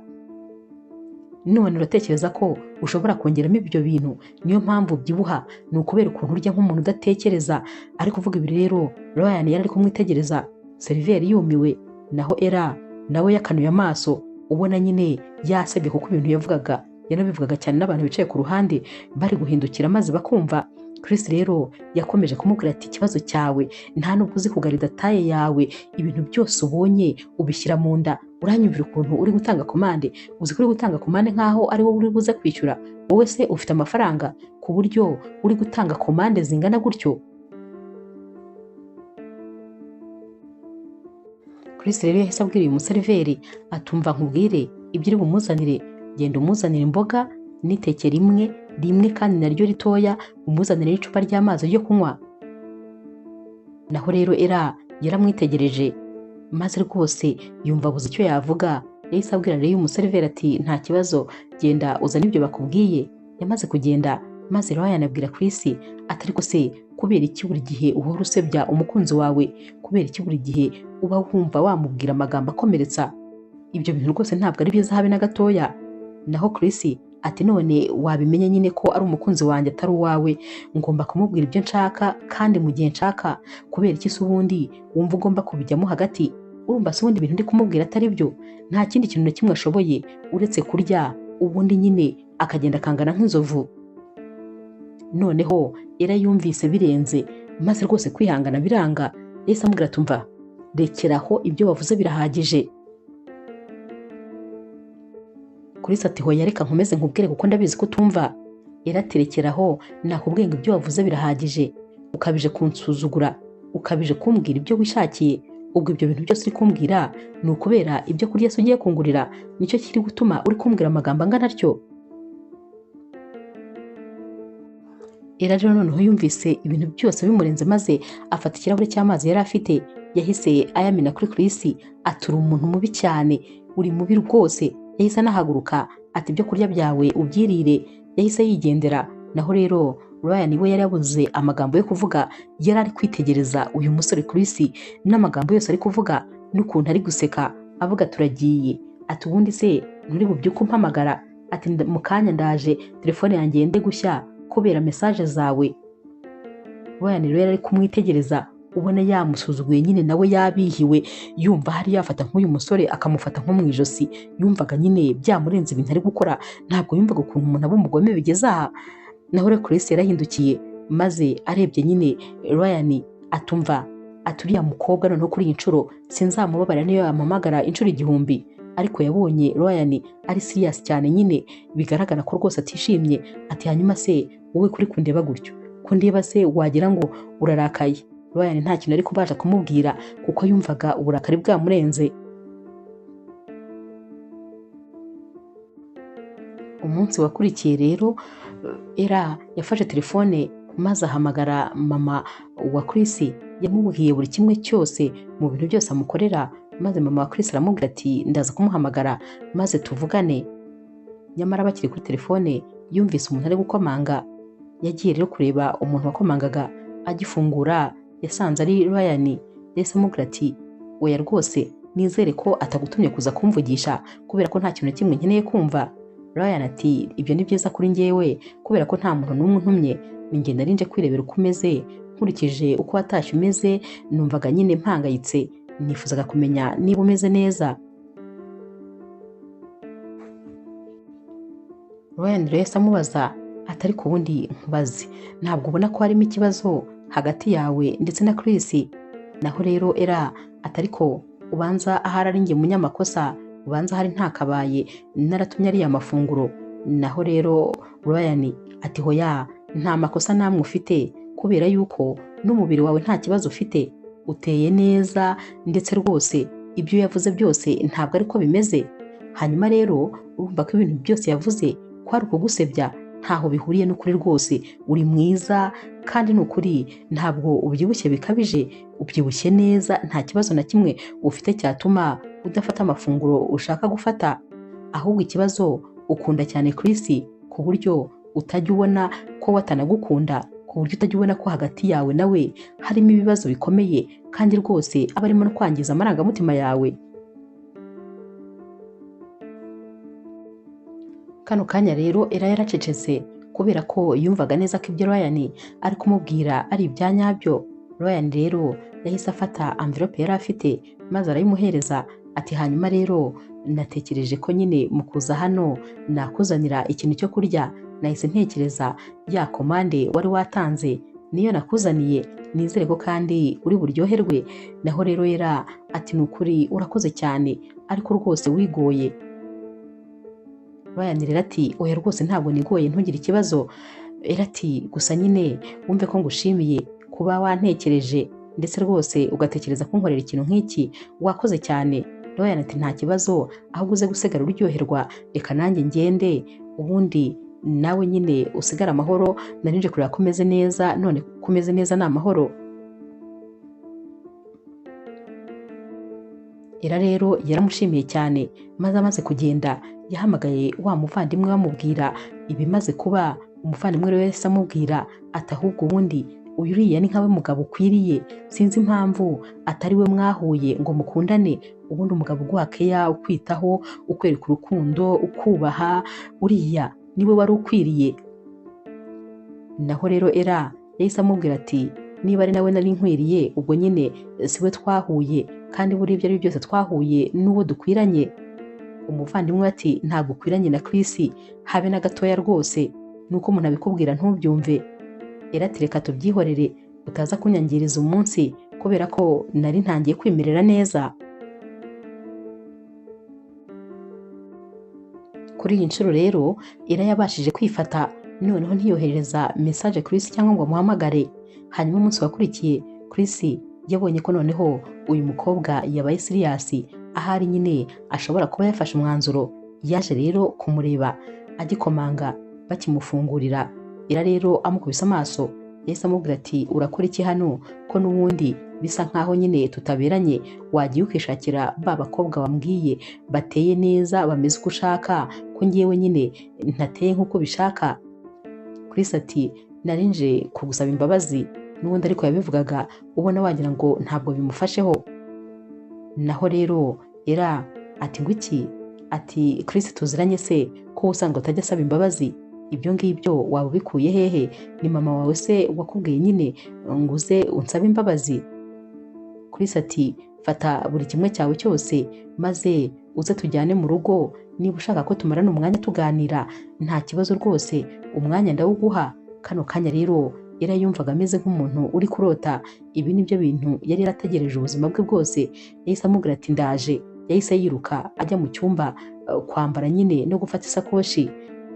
A: none uratekereza ko ushobora kongeramo ibyo bintu? Niyo mpamvu byibuha, ni ukubera ukuntu urya nk'umuntu udatekereza. Ari kuvuga ibi rero Ryan yari ari kumwitegereza, seriveri yumiwe. Naho Ella nawe yakanuye amaso, ubona nyine yasebye kuko ibintu yavugaga yanabivugaga cyane n'abantu bicaye ku ruhande bari guhindukira maze bakumva. Chris rero yakomeje kumubwira ati ikibazo cyawe nta nubwo uzi kugarida taye yawe, ibintu byose ubonye ubishyira mu nda. Uranyumvira ukuntu uri gutanga komande? Uzi ko uri gutanga komande nkaho ari wowe uri buze kwishyura? Wowe se ufite amafaranga ku buryo uri gutanga komande zingana gutyo? Chris rero yahise abwira uyu museriveri atumva nkubwire ibyo uri bumuzanire, genda umuzanire imboga n'iteke rimwe kandi naryo ritoya, umuzanire n'icupa ry'amazi yo kunywa. Naho rero Ella yaramwitegereje maze rwose yumva abuze icyo yavuga. Yahise abwira rero uyu museriveri ati nta kibazo, genda uzane ibyo bakubwiye. Yamaze kugenda maze Ryan abwira Chris ati ariko se kubera iki buri gihe uhora usebya umukunzi wawe? Kubera iki buri gihe uba wumva wamubwira amagambo akomeretsa? Ibyo bintu rwose ntabwo ari byiza habe na gatoya. Naho Chris ati none wabimenye nyine ko ari umukunzi wanjye atari uwawe, ngomba kumubwira ibyo nshaka kandi mu gihe nshaka, kubera iki se ubundi wumva ugomba kubijyamo hagati? Urumva se ubundi ibintu ndi kumubwira atari byo? Nta kindi kintu na kimwe ashoboye uretse kurya, ubundi nyine akagenda akangana nk'inzovu. Noneho Ella yumvise birenze, maze rwose kwihangana biranga, yahise amubwira ati umva, rekeraho ibyo wavuze birahagije. Chris ati hoya reka nkomeze nkubwire kuko ndabizi ko utumva. Ella ati rekeraho, nakubwiye ngo ibyo wavuze birahagije, ukabije kunsuzugura, ukabije kumbwira ibyo wishakiye. Ubwo ibyo bintu byose uri kumbwira ni ukubera ibyo kurya se ugiye kungurira, nicyo kiri gutuma uri kumbwira amagambo angana atyo? Ella rero noneho yumvise ibintu byose bimurenze, maze afata ikirahure cy'amazi yari afite, yahise ayamena kuri Chris. Atura umuntu mubi cyane, uri mubi rwose. Yahise anahaguruka ati ibyo kurya byawe ubyirire, yahise yigendera. Naho rero Ryan we yari yabuze amagambo yo kuvuga, yari ari kwitegereza uyu musore Chris n'amagambo yose ari kuvuga n'ukuntu ari guseka avuga turagiye. Ati ubundi se nturi bubyuke umpamagara? Ati mu kanya ndaje, telefone yanjye yende gushya kubera message zawe. Ryan rero yari ari kumwitegereza, ubona yamusuzuguye nyine nawe yabihiwe, yumva hari yafata nk'uyu musore akamufata nko mu ijosi. Yumvaga nyine byamurenze ibintu ari gukora, ntabwo yumvaga ukuntu umuntu aba umugome bigeze aha. Naho rero Chris yarahindukiye, maze arebye nyine Ryan atumva, aturiya mukobwa noneho kuri iyi nshuro sinzamubabara niyo yampamagara inshuro 1000. Ariko yabonye Ryan ari serious cyane nyine, bigaragara ko rwose atishimye. Ati hanyuma se wowe kuri kundeba gutyo, ko ndeba se wagira ngo urarakaye? Ryan nta kintu ari kubasha kumubwira kuko yumvaga uburakari bwamurenze. Umunsi wakurikiye rero Ella yafashe telefone maze ahamagara mama wa Chris. Yamubwiye buri kimwe cyose mu bintu byose amukorera, maze mama wa Chris aramubwira ati ndaza kumuhamagara maze tuvugane. Nyamara bakiri kuri telefone yumvise umuntu ari gukomanga. Yagiye rero kureba umuntu wakomangaga, agifungura yasanze ari Ryan. Yahise amubwira ati oya rwose nizere ko atagutumye kuza kumvugisha kubera ko nta kintu na kimwe nkeneye kumva. Ryan ati ibyo ni byiza kuri njyewe kubera ko nta muntu n'umwe untumye, ninjye nari nje kwirebera uko umeze. Nkurikije uko watashye umeze numvaga nyine mpangayitse, nifuzaga kumenya niba umeze neza. Ryan rero amubaza atari ku wundi nkubaze, ntabwo ubona ko harimo ikibazo hagati yawe ndetse na Chris? Naho rero Ella atari ko ubanza ahari ari njye munyamakosa, ubanza hari ntakabaye naratumye ariya mafunguro. Naho rero Ryan ati hoya nta makosa namwe ufite, kubera yuko n'umubiri wawe nta kibazo ufite, uteye neza ndetse rwose ibyo yavuze byose ntabwo ariko bimeze. Hanyuma rero urumva ko ibintu byose yavuze ko ari ukugusebya, ntaho bihuriye n'ukuri rwose. Uri mwiza kandi n'ukuri ntabwo ubyibushye bikabije, ubyibushye neza, nta kibazo na kimwe ufite cyatuma udafata amafunguro ushaka gufata. Ahubwo ikibazo ukunda cyane Chris ku buryo utajya ubona ko watanagukunda, ku buryo utajya ubona ko hagati yawe nawe harimo ibibazo bikomeye kandi rwose aba arimo no kwangiza amarangamutima yawe. Kano kanya rero Ella yaracecetse kubera ko yumvaga neza ko ibyo Ryan ari kumubwira ari ibyanyabyo. Ryan rero yahise afata envelope yari afite maze arayimuhereza. Ati hanyuma rero natekereje ko nyine mu kuza hano nakuzanira ikintu cyo kurya, nahise ntekereza ya komande wari watanze niyo nakuzaniye, nizere ko kandi uri buryoherwe. Naho rero Ella ati nukuri urakoze cyane ariko rwose wigoye. Ryan rero ati oya rwose ntabwo nigoye, ntugire ikibazo. Ella ati gusa nyine wumve ko ngushimiye kuba wantekereje ndetse rwose ugatekereza kunkorera ikintu nk'iki, wakoze cyane. Ryan ati nta kibazo, ahubwo uze gusigara uryoherwa, reka nanjye ngende ubundi nawe nyine usigara amahoro. Narinje kureba ko umeze neza, none ko umeze neza ni amahoro. Ella rero yaramushimiye cyane, maze amaze kugenda yahamagaye wa muvandimwe bamubwira ibimaze kuba. Umuvandimwe rero yahise amubwira ati ahubwo ubundi uyu uriya ni nkawe mugabo ukwiriye, sinzi impamvu atari we mwahuye ngo mukundane. Ubundi umugabo uguha keya, ukwitaho, ukwereka urukundo, ukubaha, uriya niwe wari ukwiriye. Naho rero Ella yahise amubwira ati niba ari nawe nari nkwiriye ubwo nyine siwe twahuye, kandi buri ibyo ari byo byose twahuye n'uwo dukwiranye. Umuvandimwe ati ntabwo ukwiranye na Chris habe na gatoya rwose, nuko umuntu abikubwira ntubyumve. Ella ati reka tubyihorere utaza kunyangiriza umunsi kubera ko nari ntangiye kwimerera neza. Kuri iyi nshuro rero Ella yabashije kwifata, noneho ntiyohereza message Chris cyangwa ngo amuhamagare. Hanyuma umunsi wakurikiye Chris yabonye ko noneho uyu mukobwa yabaye serious, ahari nyine ashobora kuba yafashe umwanzuro. Yaje rero kumureba agikomanga bakimufungurira. Ella rero amukubise amaso yahise amubwira ati urakora iki hano ko n'ubundi bisa nkaho nyine tutaberanye, wagiye ukishakira ba bakobwa wambwiye bateye neza bameze uko ushaka, ko ngewe nyine ntateye nk'uko bishaka. Chris ati narinje kugusaba imbabazi, n'ubundi ariko yabivugaga ubona wagira ngo ntabwo bimufasheho. Naho rero Ella ati ngwiki, ati Chris tuziranye se ko usanzwe utajya asaba imbabazi? Ibyo ngibyo waba ubikuye hehe? Ni mama wawe se wakubwiye nyine nguze unsabe imbabazi? Chris ati fata buri kimwe cyawe cyose maze uze tujyane mu rugo, niba ushaka ko tumarana umwanya tuganira nta kibazo rwose, umwanya ndawuguha. Kano kanya rero Ella yumvaga ameze nk'umuntu uri kurota. Ibi nibyo bintu yari yarategereje ubuzima bwe bwose. Yahise amubwira ati ndaje. Yahise yiruka ajya mu cyumba kwambara nyine no gufata isakoshi.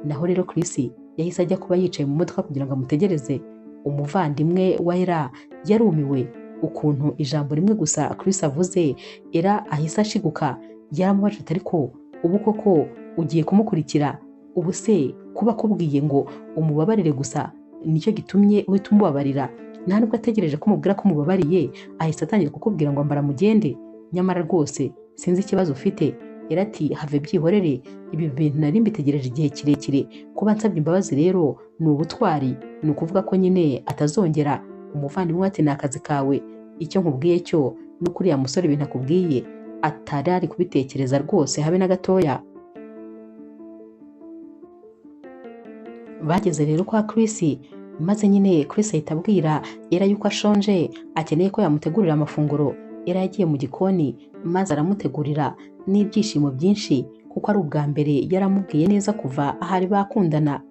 A: Naho rero Chris yahise ajya kuba yicaye mu modoka kugira ngo amutegereze. Umuvandimwe wa Ella yarumiwe ukuntu ijambo rimwe gusa Chris avuze Ella ahise ashiguka. Yaramubajije ati ariko ubu koko ugiye kumukurikira? Ubu se kuba akubwiye ngo umubabarire gusa nicyo gitumye uhita umubabarira? Nta nubwo ategereje ko umubwira ko umubabariye ahise atangira kukubwira ngo ambara mugende? Nyamara rwose sinzi ikibazo ufite. Ella ati have byihorere, ibi bintu nari mbitegereje igihe kirekire. Kuba nsabye imbabazi rero ni ubutwari, ni ukuvuga ko nyine atazongera. Umuvandimwe ati ni akazi kawe, icyo nkubwiye cyo ni ukuri ya musore ibintu akubwiye atari ari kubitekereza rwose habe na gatoya. Bageze rero kwa Chris, maze nyine Chris ahita abwira Ella yuko ashonje akeneye ko yamutegurira amafunguro. Ella yagiye mu gikoni maze aramutegurira n'ibyishimo byinshi kuko ari ubwa mbere yaramubwiye neza kuva ahari bakundana.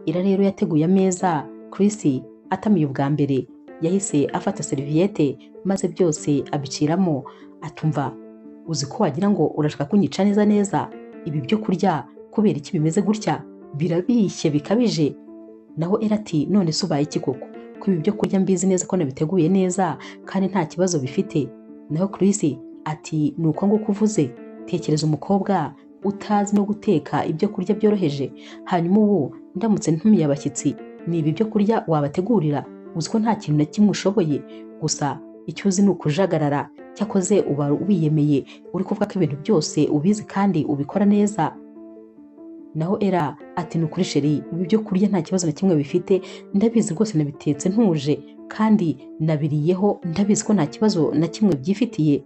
A: Ella rero yateguye ameza. Chris atamiye ubwa mbere yahise afata serviette maze byose abiciramo. Atumva uzi ko wagira ngo urashaka kunyica neza neza, ibi byo kurya kubera iki bimeze gutya? Birabishye bikabije. Naho Ella ati none se ubaye iki koko ko ibi byo kurya mbizi neza ko nabiteguye neza kandi nta kibazo bifite? Naho Chris ati nuko ngo kuvuze, tekereza umukobwa utazi no guteka ibyo kurya byoroheje, hanyuma ubu ndamutse ntumiye abashyitsi ni ibi byo kurya wabategurira? Uzi ko nta kintu na kimwe ushoboye, gusa icyo uzi ni ukujagarara. Cyakoze uba wiyemeye uri kuvuga ko ibintu byose ubizi kandi ubikora neza. Naho Ella ati nukuri sheri, ibi byo kurya nta kibazo na kimwe bifite, ndabizi rwose nabitetse ntuje kandi nabiriyeho, ndabizi ko nta kibazo na kimwe byifitiye.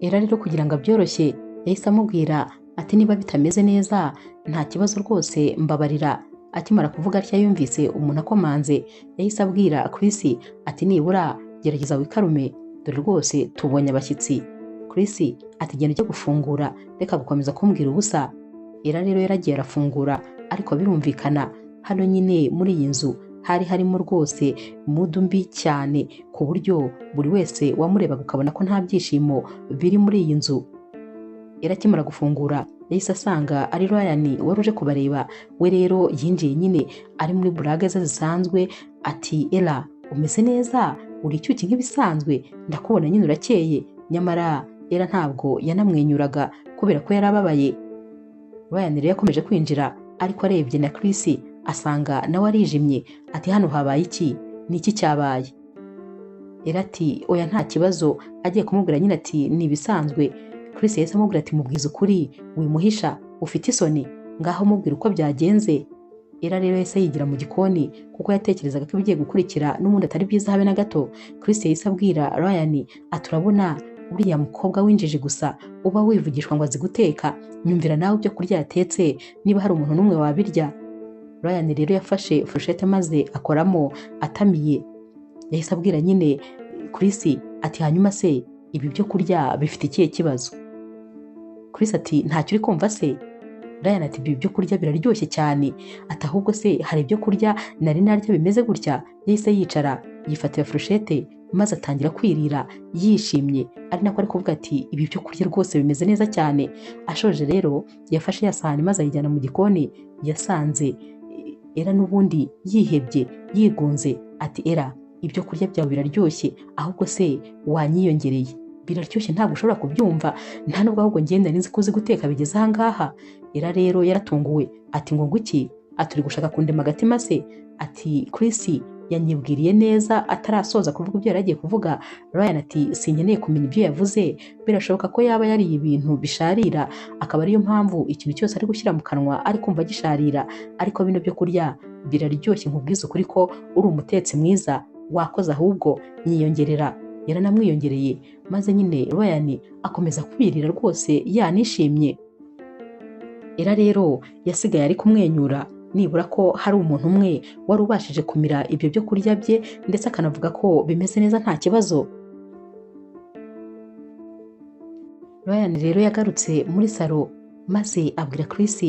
A: Ella rero kugira ngo abyoroshye yahise amubwira ati niba bitameze neza nta kibazo rwose mbabarira. Akimara kuvuga atya yumvise umuntu akomanze, yahise abwira Chris ati nibura gerageza wikarume, dore rwose tubonye abashyitsi. Chris ati genda ujye gufungura, reka gukomeza kumbwira ubusa. Ella rero yaragiye arafungura, ariko birumvikana hano nyine muri iyi nzu hari harimo rwose mudu mbi cyane ku buryo buri wese wamurebaga ukabona ko nta byishimo biri muri iyi nzu. Ella akimara gufungura yahise asanga ari Ryan wari uje kubareba. We rero yinjiye nyine ari muri burage ze zisanzwe. Ati Ella umeze neza, uri icyuki nk'ibisanzwe, ndakubona nyine urakeye. Nyamara Ella ntabwo yanamwenyuraga kubera ko yarababaye. Ryan rero yakomeje kwinjira, ariko arebye na Chris asanga nawe arijimye. Ati hano habaye iki? Ni iki cyabaye? Ella ati oya nta kibazo. Agiye kumubwira nyine ati ni ibisanzwe. Chris yahise amubwira ati mubwiza ukuri, wimuhisha, ufite isoni, ngaho mubwira uko byagenze. Ella rero yahise yigira mu gikoni kuko yatekerezaga ko ibigiye gukurikira n'ubundi atari byiza habe na gato. Chris yahise abwira Ryan ati urabona uriya mukobwa w'injiji gusa uba wivugishwa ngo azi guteka, nyumvira nawe ibyo kurya yatetse niba hari umuntu n'umwe wabirya. Ryan rero yafashe furushete maze akoramo atamiye. Yahise abwira nyine Chris ati hanyuma se ibi byo kurya bifite ikihe kibazo? Chris ati ntacyo uri kumva se? Ryan ati ibi byo kurya biraryoshye cyane, ati ahubwo se hari ibyo kurya nari narya bimeze gutya? Yahise yicara yifatira furushete maze atangira kwirira yishimye, ari nako ari kuvuga ati ibi byo kurya rwose bimeze neza cyane. Ashoje rero yafashe ya sahani maze ayijyana mu gikoni, yasanze Era n'ubundi yihebye yigunze. Ati Era, ibyo kurya byawe biraryoshye, ahubwo se wanyiyongereye? Biraryoshye ntabwo ushobora kubyumva, nta nubwo ahubwo ngenda nzi ko uzi guteka bigeze aha ngaha. Era rero yaratunguwe ati ngo nguki? Ati uri gushaka kundema agatima se? Ati Chris yanyibwiriye neza atarasoza kuvuga ibyo yaragiye kuvuga. Ryan ati sinkeneye kumenya ibyo yavuze, birashoboka ko yaba yariye ibintu bisharira akaba ariyo mpamvu ikintu cyose ari gushyira mu kanwa ari kumva gisharira, ariko bino byo kurya biraryoshye nkubwiza ukuri ko uri umutetsi mwiza, wakoze ahubwo nyiyongerera. Yaranamwiyongereye maze nyine Ryan akomeza kwirira rwose yanishimye. Era rero yasigaye ari kumwenyura, nibura ko hari umuntu umwe wari ubashije kumira ibyo byo kurya bye ndetse akanavuga ko bimeze neza nta kibazo. Ryan rero yagarutse muri salo maze abwira Chris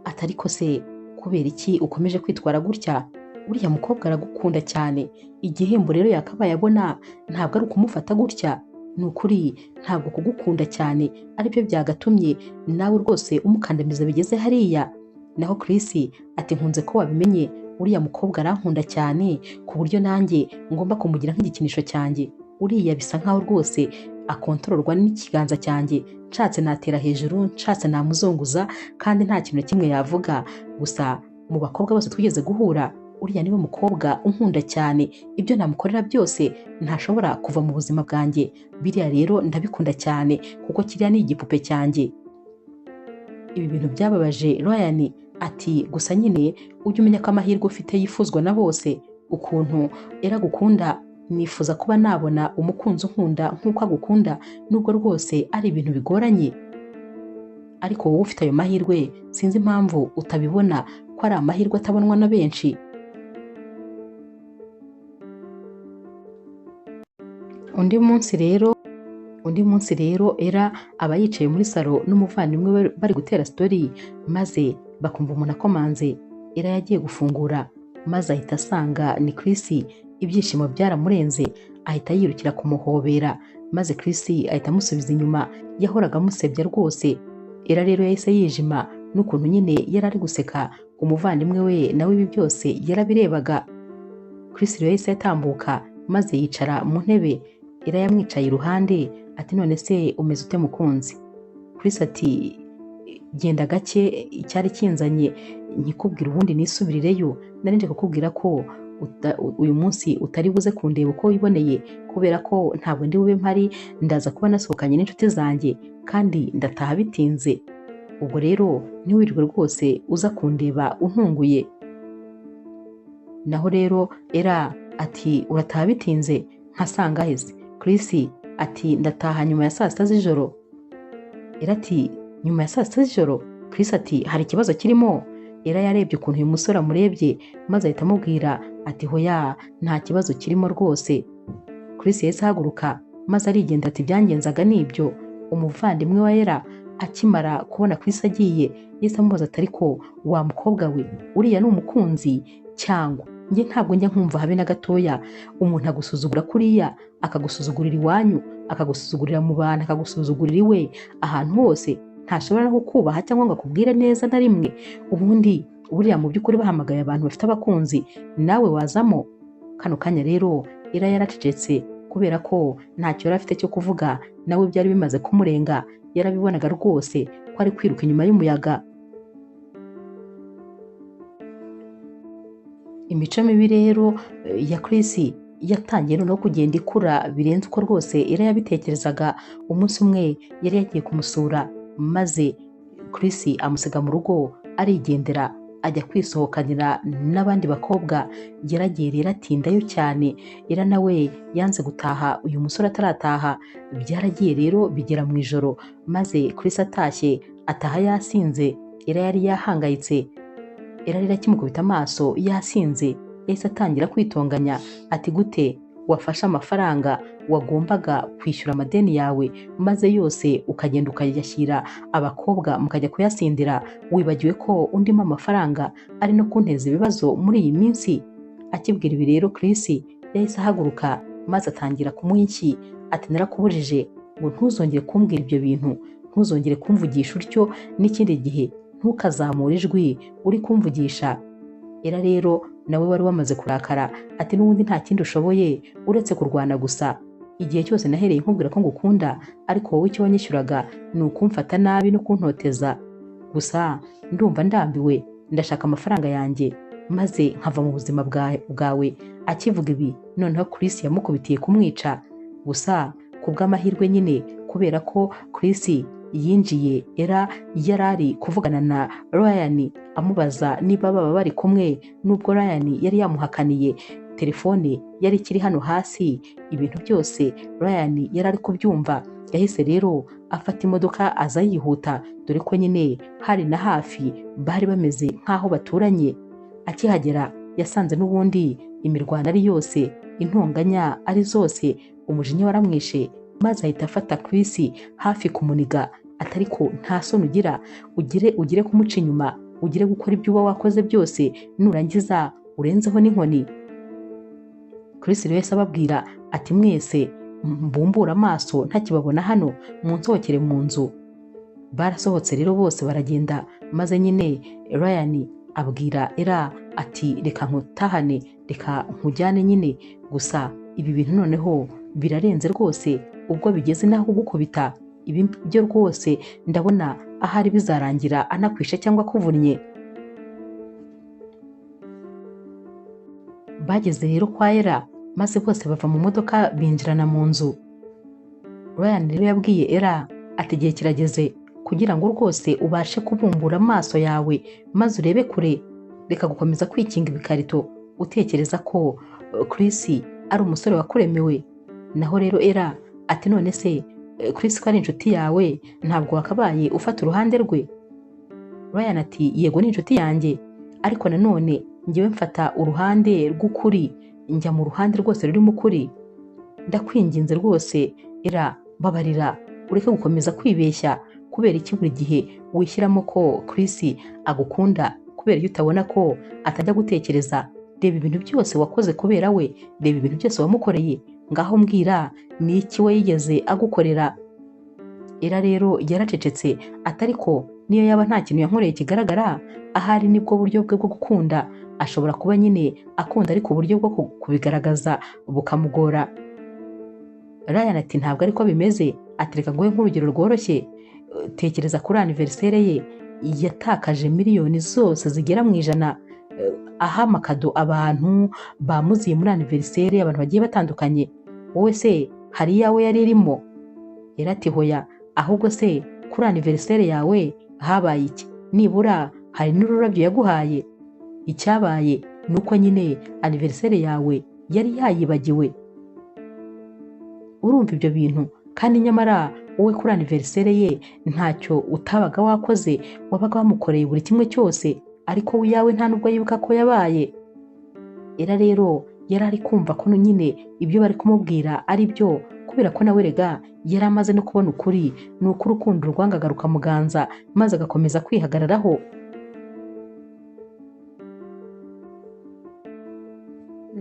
A: ati ariko se kubera iki ukomeje kwitwara gutya? Uriya mukobwa aragukunda cyane, igihembo rero yakabaye abona ntabwo ari ukumufata gutya. Ni ukuri ntabwo kugukunda cyane aribyo byagatumye nawe rwose umukandamiza bigeze hariya. Naho Chris ati nkunze ko wabimenye, uriya mukobwa arankunda cyane ku buryo nanjye ngomba kumugira nk'igikinisho cyanjye. Uriya bisa nkaho rwose akontororwa n'ikiganza cyanjye, nshatse natera hejuru, nshatse namuzunguza kandi nta kintu na kimwe yavuga. Gusa mu bakobwa bose twigeze guhura uriya niwe mukobwa unkunda cyane, ibyo namukorera byose ntashobora kuva mu buzima bwanjye. Biriya rero ndabikunda cyane kuko kiriya ni igipupe cyanjye. Ibi bintu byababaje Ryan ati gusa nyine ujye umenya ko amahirwe ufite yifuzwa na bose. Ukuntu Era gukunda, nifuza kuba nabona umukunzi unkunda nk'uko agukunda, nubwo rwose ari ibintu bigoranye. Ariko wowe ufite ayo mahirwe, sinzi impamvu utabibona ko ari amahirwe atabonwa na benshi. Undi munsi rero Era aba yicaye muri salo n'umuvandimwe we bari gutera story, maze bakumva umuntu akomanze. Era yagiye gufungura maze ahita asanga ni Chris. Ibyishimo byaramurenze, ahita yirukira kumuhobera maze Chris ahita amusubiza inyuma, yahoraga amusebya rwose. Era rero yahise yijima n'ukuntu nyine yari ari guseka umuvandimwe we, nawe ibi byose yarabirebaga. Chris rero yahise yatambuka maze yicara mu ntebe. Era yamwicaye iruhande ati none se umeze ute mukunzi? Chris ati genda gake, icyari kinzanye nkikubwira ubundi nisubirireyo. Nari nje kukubwira ko uyu munsi utari buze kundeba uko wiboneye kubera ko ntabwo ndi bube mpari, ndaza kuba nasohokanye n'inshuti zanjye kandi ndataha bitinze. Ubwo rero ntiwirirwe rwose uza kundeba untunguye. Naho rero Era ati urataha bitinze nkasanga hese? Chris ati ndataha nyuma ya saa sita z'ijoro. Era ati nyuma ya saa sita z'ijoro? Chris ati hari ikibazo kirimo? Era yarebye ukuntu uyu musore amurebye maze ahita amubwira ati hoya nta kibazo kirimo rwose. Chris yahise ahaguruka maze arigenda ati byangenzaga nibyo. Umuvandimwe wa Era akimara kubona Chris agiye yahise amubaza ati ariko wa mukobwa we uriya ni umukunzi cyangwa? Njye ntabwo njya nkumva habe na gatoya umuntu agusuzugura kuriya, akagusuzugurira iwanyu, akagusuzugurira mu bantu, akagusuzugurira iwe, ahantu hose ntashobora no kukubaha cyangwa ngo akubwire neza na rimwe. Ubundi buriya mu by'ukuri bahamagaye abantu bafite abakunzi, nawe wazamo? Kano kanya rero Era yaracecetse kubera ko ntacyo yari afite cyo kuvuga, nawe byari bimaze kumurenga. Yarabibonaga rwose ko ari kwiruka inyuma y'umuyaga. Imico mibi rero ya Chris yatangiye no kugenda ikura birenze uko rwose Era yabitekerezaga. Umunsi umwe yari yagiye kumusura maze Chris amusiga mu rugo arigendera. ajya kwisohokanira n'abandi bakobwa. Yaragiye rero atindayo cyane, Ella nawe yanze gutaha uyu musore atarataha. Byaragiye rero bigera mu ijoro, maze Chris atashye ataha yasinze. Ella yari yahangayitse. Ella rero akimukubita amaso yasinze, yahise atangira kwitonganya ati gute wafashe amafaranga wagombaga kwishyura amadeni yawe maze yose ukagenda ukayashyira abakobwa mukajya kuyasindira, wibagiwe ko undimo amafaranga ari no kunteza ibibazo muri iyi minsi? Akibwira ibi rero Chris yahise ahaguruka maze atangira kumuha inshyi ati narakubujije ngo ntuzongere kumbwira ibyo bintu, ntuzongere kumvugisha utyo, n'ikindi gihe ntukazamure ijwi uri kumvugisha. Ella rero nawe wari wamaze kurakara ati n'ubundi nta kindi ushoboye uretse kurwana gusa. Igihe cyose nahereye nkubwira ko ngukunda, ariko wowe icyo wanyishyuraga ni ukumfata nabi no kuntoteza. Gusa ndumva ndambiwe, ndashaka amafaranga yanjye maze nkava mu buzima bwawe. Akivuga ibi noneho Chris yamukubitiye kumwica. Gusa ku bw'amahirwe nyine, kubera ko Chris yinjiye, Ella yarari kuvugana na Ryan amubaza niba baba bari kumwe, nubwo Ryan yari yamuhakaniye. Telefone yari ikiri hano hasi, ibintu byose Ryan yari ari kubyumva. Yahise rero afata imodoka aza yihuta, dore ko nyine hari na hafi bari bameze nk'aho baturanye. Akihagera yasanze n'ubundi imirwano ari yose, intonganya ari zose, umujinya waramwishe, maze ahita afata Chris hafi kumuniga. Atari ko nta soni ugira, ugire kumuca inyuma, ugire gukora ibyo uba wakoze byose, nurangiza urenzeho n'inkoni. Chris rero yahise ababwira ati mwese mbumbura amaso ntakibabona hano, munsohokere mu nzu. Barasohotse rero bose baragenda, maze nyine Ryan abwira Ella ati reka nkutahane, reka nkujyane nyine, gusa ibi bintu noneho birarenze rwose, ubwo bigeze naho kugukubita. Ibi byo rwose ndabona ahari bizarangira anakwishe cyangwa kuvunnye. Bageze rero kwa Ella maze bose bava mu modoka binjirana mu nzu. Ryan rero yabwiye Ella ati igihe kirageze kugira ngo rwose ubashe kubumbura amaso yawe maze urebe kure, reka gukomeza kwikinga ibikarito utekereza ko Chris ari umusore wakuremewe. Naho rero Ella ati none se Chris ko ari inshuti yawe ntabwo wakabaye ufata uruhande rwe? Ryan ati yego ni inshuti yanjye, ariko nanone njyewe mfata uruhande rw'ukuri, njya mu ruhande rwose rurimo ukuri. Ndakwinginze rwose Ella, babarira, ureke gukomeza kwibeshya. Kubera iki buri gihe wishyiramo ko Chris agukunda kubera iyo utabona ko atajya gutekereza? Reba ibintu byose wakoze kubera we, reba ibintu byose wamukoreye, ngaho mbwira ni iki we yigeze agukorera? Ella rero yaracecetse atari ko niyo yaba nta kintu yankoreye kigaragara, ahari nibwo buryo bwe bwo gukunda. Ashobora kuba nyine akunda ariko uburyo bwo kubigaragaza bukamugora. Ryan ati ntabwo ariko bimeze. Ati reka nguhe nk'urugero rworoshye, tekereza kuri anniversaire ye yatakaje miliyoni zose zigera mu 100, aha amakado abantu bamuziye muri anniversaire, abantu bagiye batandukanye. Wowe se hari yawe yari irimo? Ella ati hoya, ahubwo se kuri anniversaire yawe habaye iki? Nibura hari n'ururabyo yaguhaye? Icyabaye nuko nyine anniversaire yawe yari yayibagiwe. Urumva ibyo bintu? Kandi nyamara wowe kuri anniversaire ye ntacyo utabaga wakoze, wabaga wamukoreye buri kimwe cyose, ariko we yawe nta nubwo yibuka ko yabaye. Ella rero yari ari kumva ko nyine ibyo bari kumubwira ari byo, kubera ko nawe rega yari amaze no kubona ukuri, ni uko urukundo rwangaga rukamuganza maze agakomeza kwihagararaho.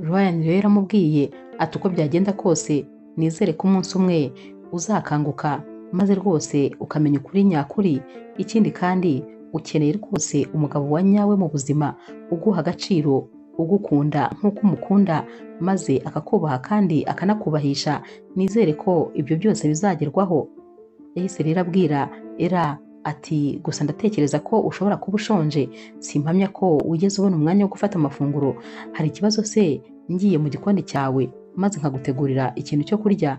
A: Ryan rero yaramubwiye ati uko byagenda kose nizere ko umunsi umwe uzakanguka maze rwose ukamenya ukuri nyakuri. Ikindi kandi ukeneye rwose umugabo wa nyawe mu buzima, uguha agaciro, ugukunda nk'uko umukunda, maze akakubaha kandi akanakubahisha. Nizere ko ibyo byose bizagerwaho. Yahise rero abwira Ella ati gusa ndatekereza ko ushobora kuba ushonje, simpamya ko wigeze ubona umwanya wo gufata amafunguro. Hari ikibazo se ngiye mu gikoni cyawe maze nkagutegurira ikintu cyo kurya?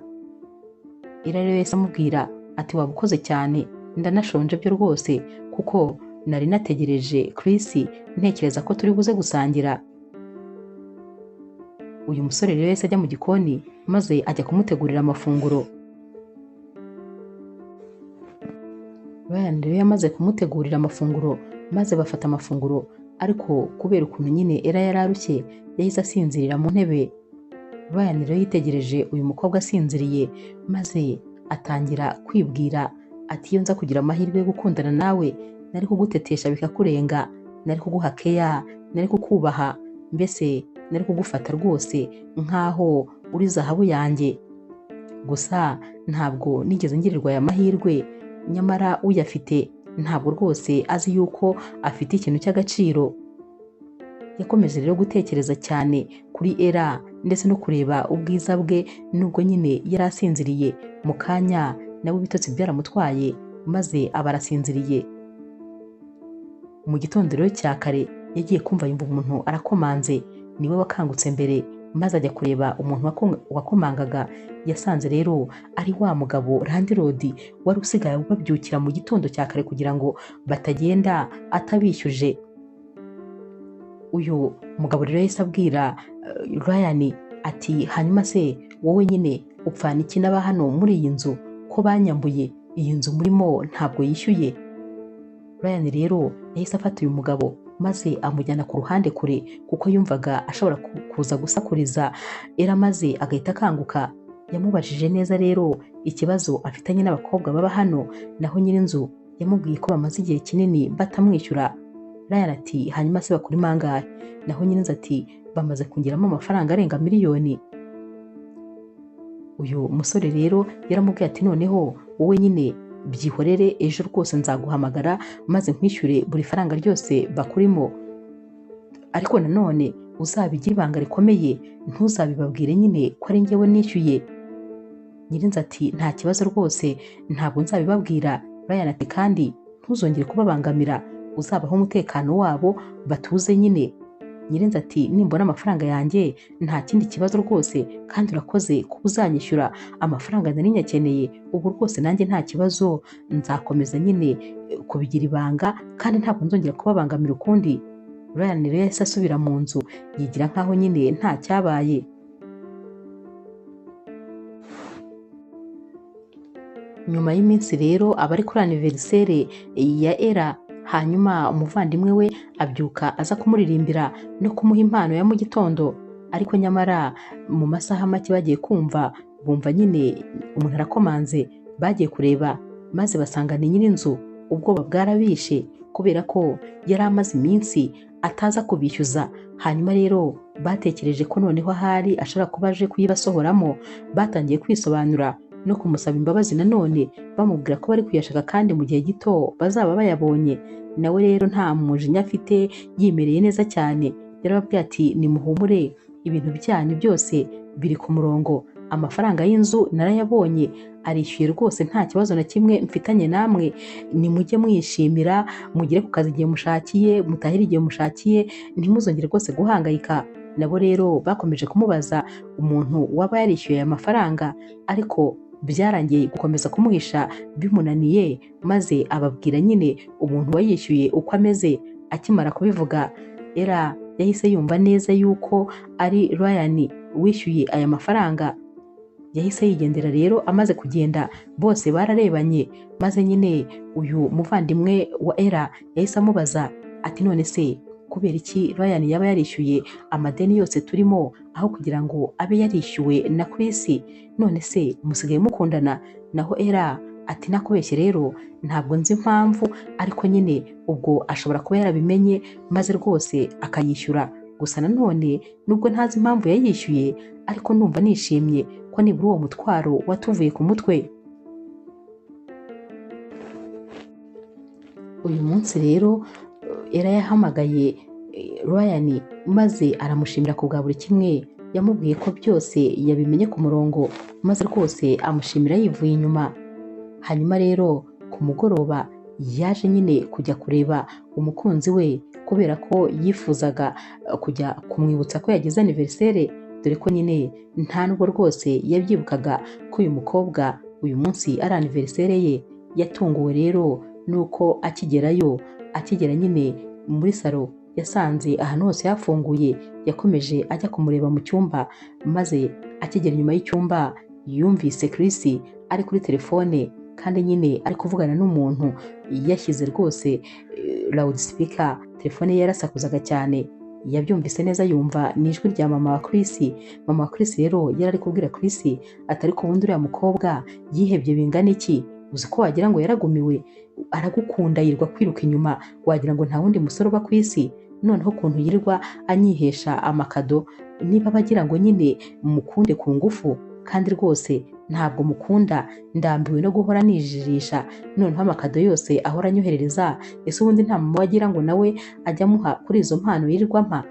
A: Ella rero yahise amubwira ati waba ukoze cyane, ndanashonje byo rwose, kuko nari nategereje Chris ntekereza ko turi buze gusangira. Uyu musore rero yahise ajya mu gikoni maze ajya kumutegurira amafunguro. Ryan rero yamaze kumutegurira amafunguro maze bafata amafunguro, ariko kubera ukuntu nyine Ella yari arushye yahise asinzirira mu ntebe. Ryan rero yitegereje uyu mukobwa asinziriye maze atangira kwibwira ati iyo nza kugira amahirwe yo gukundana nawe nari kugutetesha bikakurenga, nari kuguha keya, nari kukubaha, mbese nari kugufata rwose nk'aho uri zahabu yanjye. Gusa ntabwo nigeze ngirirwa aya mahirwe, nyamara uyafite ntabwo rwose azi yuko afite ikintu cy'agaciro. Yakomeje rero gutekereza cyane kuri Ella ndetse no kureba ubwiza bwe, nubwo nyine yari asinziriye. Mu kanya nawe ibitotsi byaramutwaye maze aba arasinziriye. Mu gitondo rero cya kare yagiye kumva yumva umuntu arakomanze, niwe wakangutse mbere maze ajya kureba umuntu wakomangaga. Yasanze rero ari wa mugabo Landlord wari usigaye babyukira mu gitondo cya kare kugira ngo batagenda atabishyuje. Uyu mugabo rero yahise abwira Ryan ati hanyuma se wowe nyine upfana iki n'aba hano muri iyi nzu ko banyambuye iyi nzu murimo ntabwo yishyuye? Ryan rero yahise afata uyu mugabo maze amujyana ku ruhande kure kuko yumvaga ashobora kuza gusakuriza Ella maze agahita akanguka. Yamubajije neza rero ikibazo afitanye n'abakobwa baba hano, naho nyir'inzu yamubwiye ko bamaze igihe kinini batamwishyura. Ryan ati hanyuma se bakuri mangahe? Naho nyir'inzu ati bamaze kongeramo amafaranga arenga miliyoni. Uyu musore rero yaramubwiye ati noneho wowe nyine byihorere, ejo rwose nzaguhamagara maze nkwishyure buri faranga ryose bakurimo, ariko nanone uzabigira ibanga rikomeye, ntuzabibabwire nyine ko ari njyewe nishyuye. Nyir'inzu ati nta kibazo rwose ntabwo nzabibabwira. Ryan ati kandi ntuzongere kubabangamira, uzabaho umutekano wabo batuze nyine. Nyir'inzu ati nimbona amafaranga yanjye nta kindi kibazo rwose, kandi urakoze kuba uzanyishyura amafaranga nari nyakeneye. Ubu rwose nanjye nta kibazo, nzakomeza nyine kubigira ibanga kandi ntabwo nzongera kubabangamira ukundi. Ryan rero yahise asubira mu nzu yigira nkaho nyine nta cyabaye. Nyuma y'iminsi rero abari kuri anniversaire ya Ella, hanyuma umuvandimwe we abyuka aza kumuririmbira no kumuha impano ya mu gitondo, ariko nyamara mu masaha make bagiye kumva bumva nyine umuntu arakomanze. Bagiye kureba maze basanga ni nyir'inzu. Ubwoba bwarabishe kubera ko yari amaze iminsi ataza kubishyuza. Hanyuma rero batekereje ko noneho ahari ashobora kuba aje kuyibasohoramo. Batangiye kwisobanura no kumusaba imbabazi nanone, bamubwira ko bari kuyashaka kandi mu gihe gito bazaba bayabonye. Nawe rero nta mujinya afite, yimereye neza cyane. Yarababwiye ati nimuhumure, ibintu byanyu byose biri ku murongo, amafaranga y'inzu narayabonye, arishyuye rwose, nta kibazo na kimwe mfitanye namwe. Nimujye mwishimira, mugere ku kazi igihe mushakiye, mutahire igihe mushakiye, ntimuzongere rwose guhangayika. Nabo rero bakomeje kumubaza umuntu waba yarishyuye aya mafaranga, ariko byarangiye gukomeza kumuhisha bimunaniye, maze ababwira nyine umuntu wayishyuye uko ameze. Akimara kubivuga, Ella yahise yumva neza yuko ari Ryan wishyuye aya mafaranga. Yahise yigendera rero. Amaze kugenda bose bararebanye, maze nyine uyu muvandimwe wa Ella yahise amubaza ati none se kubera iki Ryan yaba yarishyuye amadeni yose turimo aho kugira ngo abe yarishyuwe na Chris? None se musigaye mukundana? Naho Ella ati nakubeshye rero ntabwo nzi impamvu, ariko nyine ubwo ashobora kuba yarabimenye maze rwose akayishyura. Gusa nanone nubwo ntazi impamvu yayishyuye, ariko numva nishimye ko nibura uwo mutwaro watuvuye ku mutwe. Uyu munsi rero Ella yahamagaye Ryan maze aramushimira ku bwa buri kimwe. Yamubwiye ko byose yabimenye ku murongo, maze rwose amushimira yivuye inyuma. Hanyuma rero ku mugoroba yaje nyine kujya kureba umukunzi we kubera ko yifuzaga kujya kumwibutsa ko yagize anniversaire, dore ko nyine nta nubwo rwose yabyibukaga ko uyu mukobwa uyu munsi ari anniversaire ye. Yatunguwe rero nuko akigerayo akigera nyine muri salo yasanze ahantu hose hafunguye, yakomeje ajya kumureba mu cyumba, maze akigera inyuma y'icyumba yumvise Chris ari kuri telefone kandi nyine ari kuvugana n'umuntu yashyize rwose loudspeaker. Telefone ye yarasakuzaga cyane, yabyumvise neza yumva ni ijwi rya mama wa Chris. Mama wa Chris rero yari ari kubwira Chris atari ku bundi uriya mukobwa yihebye bingana iki, uzi ko wagira ngo yaragumiwe, aragukunda yirirwa kwiruka inyuma, wagira ngo nta wundi musore uba ku isi, noneho ukuntu yirirwa anyihesha amakado, niba bagira ngo nyine mukunde ku ngufu, kandi rwose ntabwo mukunda, ndambiwe no guhora nijirisha, noneho amakado yose ahora anyoherereza, ese ubundi nta mama wagira ngo nawe ajya amuha kuri izo mpano yirirwa mpa.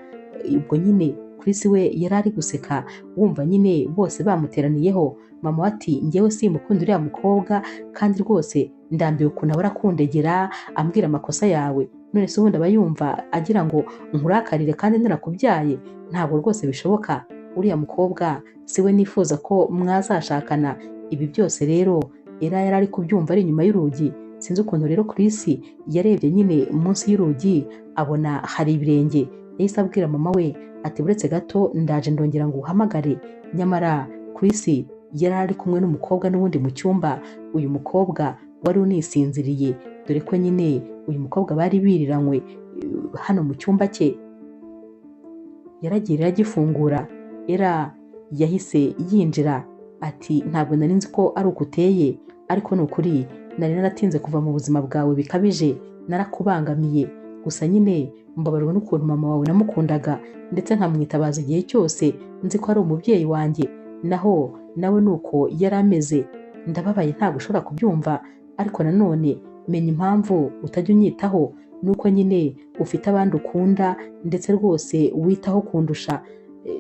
A: Ubwo nyine Chris we yari ari guseka, wumva nyine bose bamuteraniyeho. Mama ati njyewe simukunda uriya mukobwa, kandi rwose ndambiwe ukuntu ahora akundegera ambwira amakosa yawe, none se ubundi aba yumva agira ngo nkurakarire kandi narakubyaye? Ntabwo rwose bishoboka, uriya mukobwa siwe nifuza ko mwazashakana. Ibi byose rero yari ari kubyumva ari inyuma y'urugi. Sinzi ukuntu rero Chris yarebye nyine munsi y'urugi abona hari ibirenge, yahise abwira mama we ati buretse gato ndaje ndongera ngo uhamagare. Nyamara Chris yari ari kumwe n'umukobwa n'ubundi mu cyumba. Uyu mukobwa wari unisinziriye, dore ko nyine uyu mukobwa bari biriranywe hano mu cyumba cye. Yaragiye agifungura, era yahise yinjira ati ntabwo nari nzi ko ari uko uteye, ariko ni ukuri nari naratinze kuva mu buzima bwawe bikabije, narakubangamiye, gusa nyine mbabarwa n'ukuntu mama wawe namukundaga ndetse nkamwitabaza igihe cyose nzi ko ari umubyeyi wanjye, naho nawe nuko yari ameze. Ndababaye ntabwo ushobora kubyumva, ariko nanone menya impamvu utajya unyitaho, nuko nyine ufite abandi ukunda ndetse rwose witaho kundusha.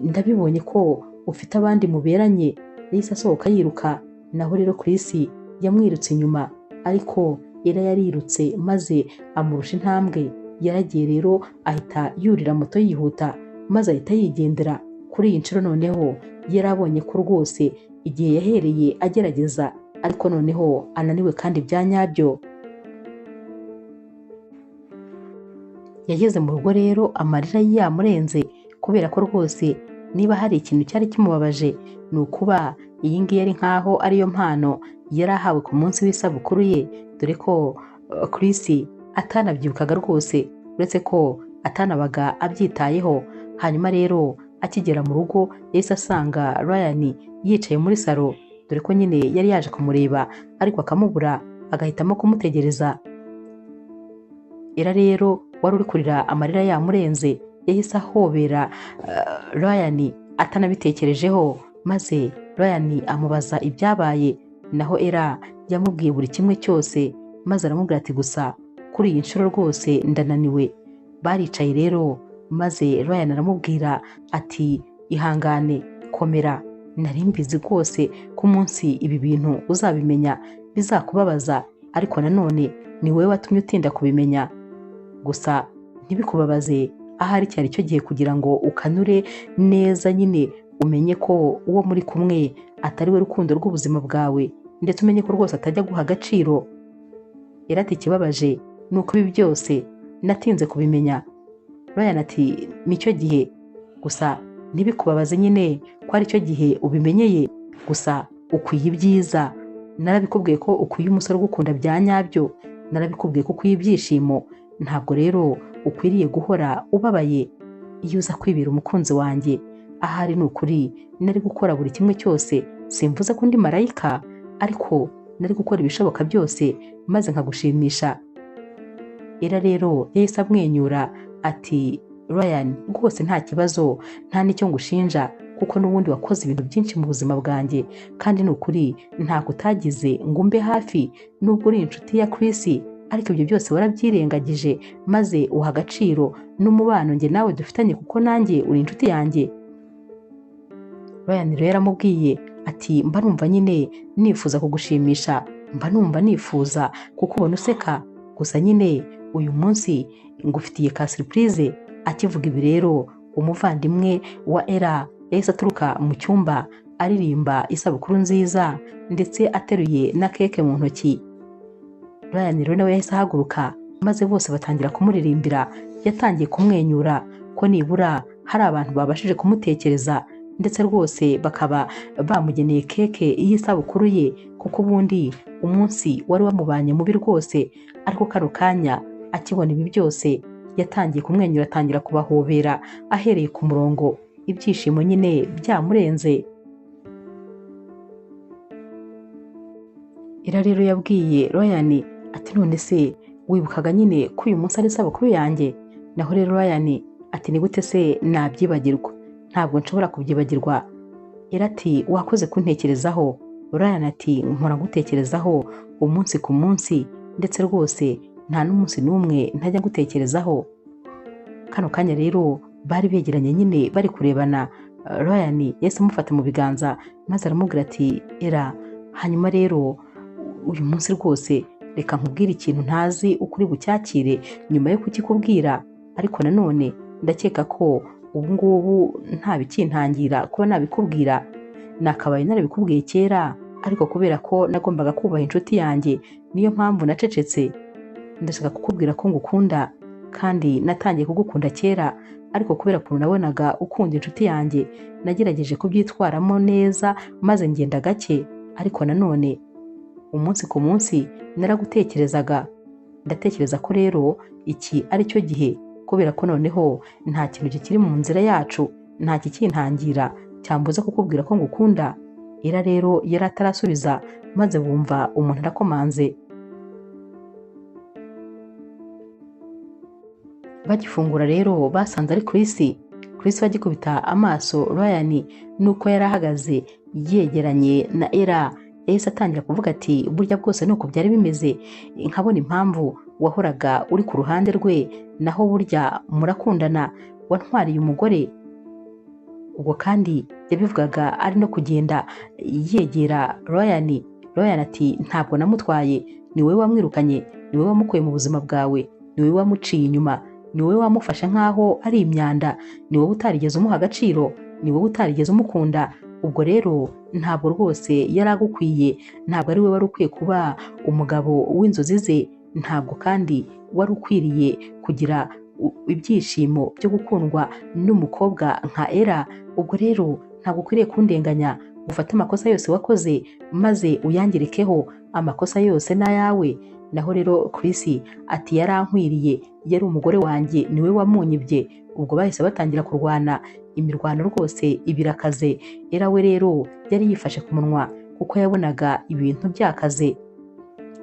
A: Ndabibonye ko ufite abandi muberanye. Yahise asohoka yiruka, naho rero Chris yamwirutse inyuma, ariko yarirutse maze amurusha intambwe. Yaragiye rero ahita yurira moto yihuta, maze ahita yigendera. Kuri iyi nshuro noneho yarabonye ko rwose igihe yahereye agerageza, ariko noneho ananiwe kandi bya nyabyo. Yageze mu rugo rero amarira yamurenze, kubera ko rwose niba hari ikintu cyari kimubabaje ni ukuba iyi ngiyi ari nkaho ariyo mpano yari ahawe ku munsi w'isabukuru ye, dore ko Chris atanabyibukaga rwose, uretse ko atanabaga abyitayeho. Hanyuma rero akigera mu rugo yahise asanga Ryan yicaye muri salo, dore ko nyine yari yaje kumureba ariko akamubura, agahitamo kumutegereza. Era rero wari uri kurira amarira yamurenze, yahise ahobera Ryan atanabitekerejeho, maze Ryan amubaza ibyabaye, naho Era yamubwiye buri kimwe cyose, maze aramubwira ati gusa kuri iyi nshuro rwose ndananiwe. Baricaye rero, maze Ryan aramubwira ati ihangane, komera, nari mbizi rwose ko umunsi ibi bintu uzabimenya bizakubabaza, ariko nanone ni wowe watumye utinda kubimenya. Gusa ntibikubabaze, ahari cyari cyo gihe kugira ngo ukanure neza, nyine umenye ko uwo muri kumwe atari we rukundo rw'ubuzima bwawe, ndetse umenye ko rwose atajya guha agaciro. Ati ikibabaje ni uko ibi byose natinze kubimenya. Ryan ati nicyo gihe, gusa ntibikubabaze nyine ko ari cyo gihe ubimenyeye, gusa ukwiye ibyiza. Narabikubwiye ko ukwiye umusore ugukunda bya nyabyo, narabikubwiye ko ukwiye ibyishimo, ntabwo rero ukwiriye guhora ubabaye. Iyo uza kwibera umukunzi wanjye, ahari ni ukuri nari gukora buri kimwe cyose, simvuze ko ndi marayika, ariko nari gukora ibishoboka byose maze nkagushimisha. Era rero yahise amwenyura ati Ryan rwose nta kibazo, nta n'icyo ngushinja, kuko n'ubundi wakoze ibintu byinshi mu buzima bwanjye, kandi ni ukuri ntabwo utagize ngo mbe hafi, nubwo uri inshuti ya Chris, ariko ibyo byose warabyirengagije maze uha agaciro n'umubano njye nawe dufitanye, kuko nanjye uri inshuti yanjye. Ryan rero yaramubwiye ati mba numva nyine nifuza kugushimisha, mba numva nifuza kukubona useka, gusa nyine uyu munsi ngufitiye ka surprise. Akivuga ibi rero umuvandimwe wa Era yahise aturuka mu cyumba aririmba isabukuru nziza ndetse ateruye na keke mu ntoki. Ryan rero nawe yahise ahaguruka maze bose batangira kumuririmbira. Yatangiye kumwenyura ko nibura hari abantu babashije kumutekereza, ndetse rwose bakaba bamugeneye keke y'isabukuru ye, kuko ubundi umunsi wari wamubanye mubi rwose. Ariko kano kanya akibona ibi byose yatangiye kumwenyura, atangira kubahobera ahereye ku murongo, ibyishimo nyine byamurenze. Ira rero yabwiye Ryan ati none se wibukaga nyine ko uyu munsi ari isabukuru yanjye? Naho rero Ryan ati ni gute se nabyibagirwa? Ntabwo nshobora kubyibagirwa. Ira ati wakoze kuntekerezaho. Ryan ati mpora gutekerezaho umunsi ku munsi, ndetse rwose nta n'umunsi n'umwe ntajya gutekerezaho. Kano kanya rero bari begeranye nyine bari kurebana. Ryan yahise amufata mu biganza maze aramubwira ati Ira, hanyuma rero uyu munsi rwose reka nkubwire ikintu ntazi ukuri bucyakire nyuma yo kukikubwira, ariko nanone ndakeka ko ubu ngubu nta bikintangira kuba nabikubwira. Nakabaye narabikubwiye kera, ariko kubera ko nagombaga kubaha inshuti yanjye niyo mpamvu nacecetse. Ndashaka kukubwira ko ngukunda, kandi natangiye kugukunda kera, ariko kubera ko nabonaga ukunda inshuti yanjye nagerageje kubyitwaramo neza maze ngenda gake. Ariko nanone umunsi ku munsi naragutekerezaga. Ndatekereza ko rero iki ari cyo gihe, kubera ko noneho nta kintu kikiri mu nzira yacu, nta kikintangira cyambuza kukubwira ko ngukunda. Ira rero yari atarasubiza, maze bumva umuntu arakomanze. Bagifungura rero basanze ari Chris. Chris bagikubita amaso Ryan nuko yari ahagaze yegeranye na Ira, yahise atangira kuvuga ati burya bwose nuko byari bimeze, nkabona impamvu wahoraga uri ku ruhande rwe, naho burya murakundana, wantwariye umugore. Ubwo kandi yabivugaga ari no kugenda yegera Ryan. Ryan ati ntabwo namutwaye, ni wowe wamwirukanye, ni wowe wamukuye mu buzima bwawe, ni wowe wamuciye inyuma, ni wowe wamufashe nk'aho ari imyanda, ni wowe utarigeze umuha agaciro, ni wowe utarigeze umukunda. Ubwo rero ntabwo rwose yari agukwiye, ntabwo ari we wari ukwiye kuba umugabo w'inzozi ze, ntabwo kandi wari ukwiriye kugira ibyishimo byo gukundwa n'umukobwa nka Ira. Ubwo rero ntabwo ukwiriye kundenganya, ufate amakosa yose wakoze maze uyangirikeho, amakosa yose n'ayawe. Naho rero Chris ati yarankwiriye, yari umugore wanjye, niwe wamunyibye. Ubwo bahise batangira kurwana, imirwano rwose ibirakaze. Ira we rero yari yifashe ku munwa kuko yabonaga ibintu byakaze.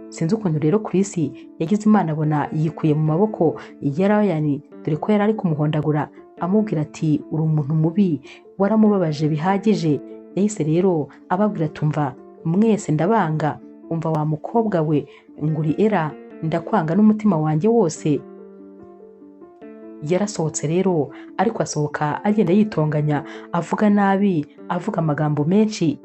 A: Sinzi ukuntu rero Chris yagize Imana abona yikuye mu maboko ya Ryan, dore ko yari ari kumuhondagura amubwira ati uri umuntu mubi, waramubabaje bihagije. Yahise rero ababwira tumva mwese ndabanga, umva wa mukobwa we, nguri Ira, ndakwanga n'umutima wanjye wose. Yarasohotse rero, ariko asohoka agenda yitonganya, avuga nabi, avuga amagambo menshi.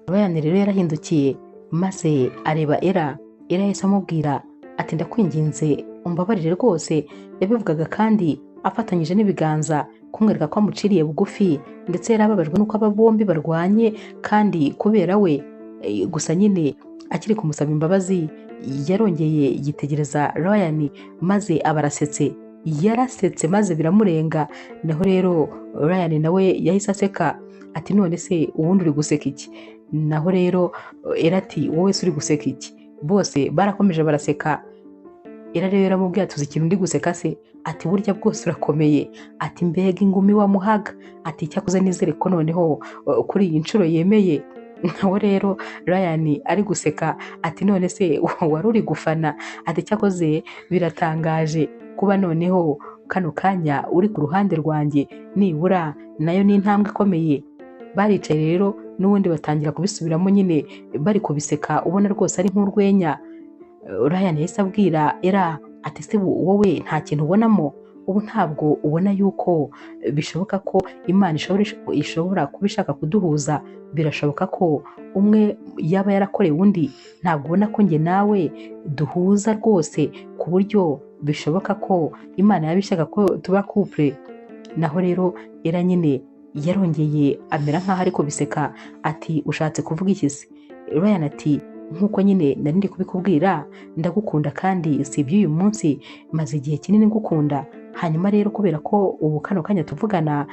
A: Ryan rero yarahindukiye maze areba Ira. Ira yahise amubwira ati ndakwinginze umbabarire rwose. Yabivugaga kandi afatanyije n'ibiganza kumwereka ko amuciriye bugufi, ndetse yarababajwe n'uko aba bombi barwanye kandi kubera we. Gusa nyine akiri kumusaba imbabazi yarongeye yitegereza Ryan maze abarasetse. Yarasetse maze biramurenga. Naho rero Ryan nawe yahise aseka ati none se ubundi uri guseka iki? Naho rero Ira ati wowe se uri guseka iki? Bose barakomeje baraseka. Ira rero yaramubwiye ati uzi ikintu ndi guseka se? Ati burya bwose urakomeye, ati mbega ingumi wamuhaga, ati cyakoze nizere ko noneho kuri iyi nshuro yemeye. Nawe rero Ryan ari guseka ati none se wari uri gufana? Ati cyakoze biratangaje kuba noneho kano kanya uri ku ruhande rwanjye, nibura nayo ni intambwe ikomeye. Baricaye rero n'ubundi batangira kubisubiramo nyine bari kubiseka, ubona rwose ari nk'urwenya. Ryan yahise abwira Ira ati se wowe nta kintu ubonamo? Ubu ntabwo ubona yuko bishoboka ko Imana ishobora kuba ishaka kuduhuza? Birashoboka ko umwe yaba yarakorewe undi. Ntabwo ubona ko njye nawe duhuza rwose ku buryo bishoboka ko Imana yaba ishaka ko tuba couple? Naho rero Ira nyine yarongeye amera nk'aho ari kubiseka ati ushatse kuvuga iki se? Ryan ati nk'uko nyine nari ndi kubikubwira, ndagukunda kandi si iby'uyu munsi, maze igihe kinini ngukunda. Hanyuma rero kubera ko ubu kano kanya tuvugana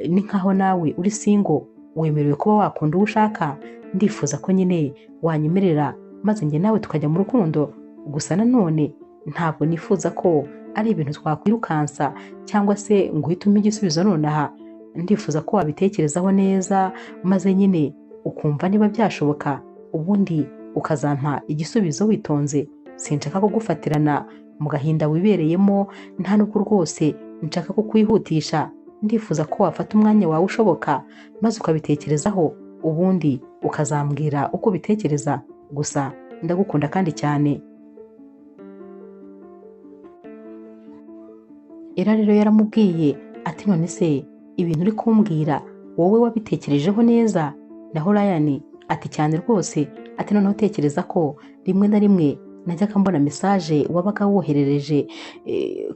A: ni nkaho nawe uri single, wemerewe kuba wakunda uwo ushaka, ndifuza ko nyine wanyemerera maze njye nawe tukajya mu rukundo. Gusa nanone ntabwo nifuza ko ari ibintu twakwirukansa cyangwa se ngo uhite umpe igisubizo nonaha. Ndifuza ko wabitekerezaho neza maze nyine ukumva niba byashoboka, ubundi ukazampa igisubizo witonze. Sinshaka kugufatirana mu gahinda wibereyemo, nta nubwo rwose nshaka kukwihutisha. Ndifuza ko wafata umwanya wawe ushoboka maze ukabitekerezaho, ubundi ukazambwira uko ubitekereza. Gusa ndagukunda kandi cyane. Era rero yaramubwiye ati none se ibintu uri kumbwira wowe wabitekerejeho neza? Naho Ryan ati cyane rwose, ati noneho tekereza ko rimwe na rimwe najyaga mbona message wabaga woherereje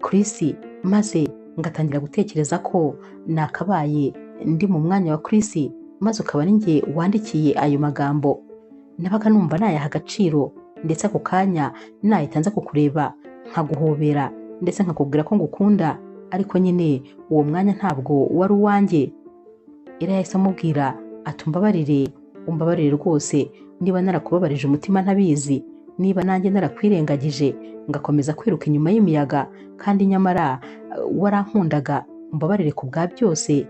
A: Chris, maze ngatangira gutekereza ko nakabaye ndi mu mwanya wa Chris, maze ukaba ari njye wandikiye ayo magambo. Nabaga numva nayaha agaciro, ndetse ako kanya nahita nza kukureba nkaguhobera ndetse nkakubwira ko ngukunda, ariko nyine uwo mwanya ntabwo wari uwanjye. Era yahise amubwira ati umbabarire rwose niba narakubabarije umutima ntabizi, niba nanjye narakwirengagije ngakomeza kwiruka inyuma y'imiyaga, kandi nyamara warankundaga, umbabarire ku bwa byose.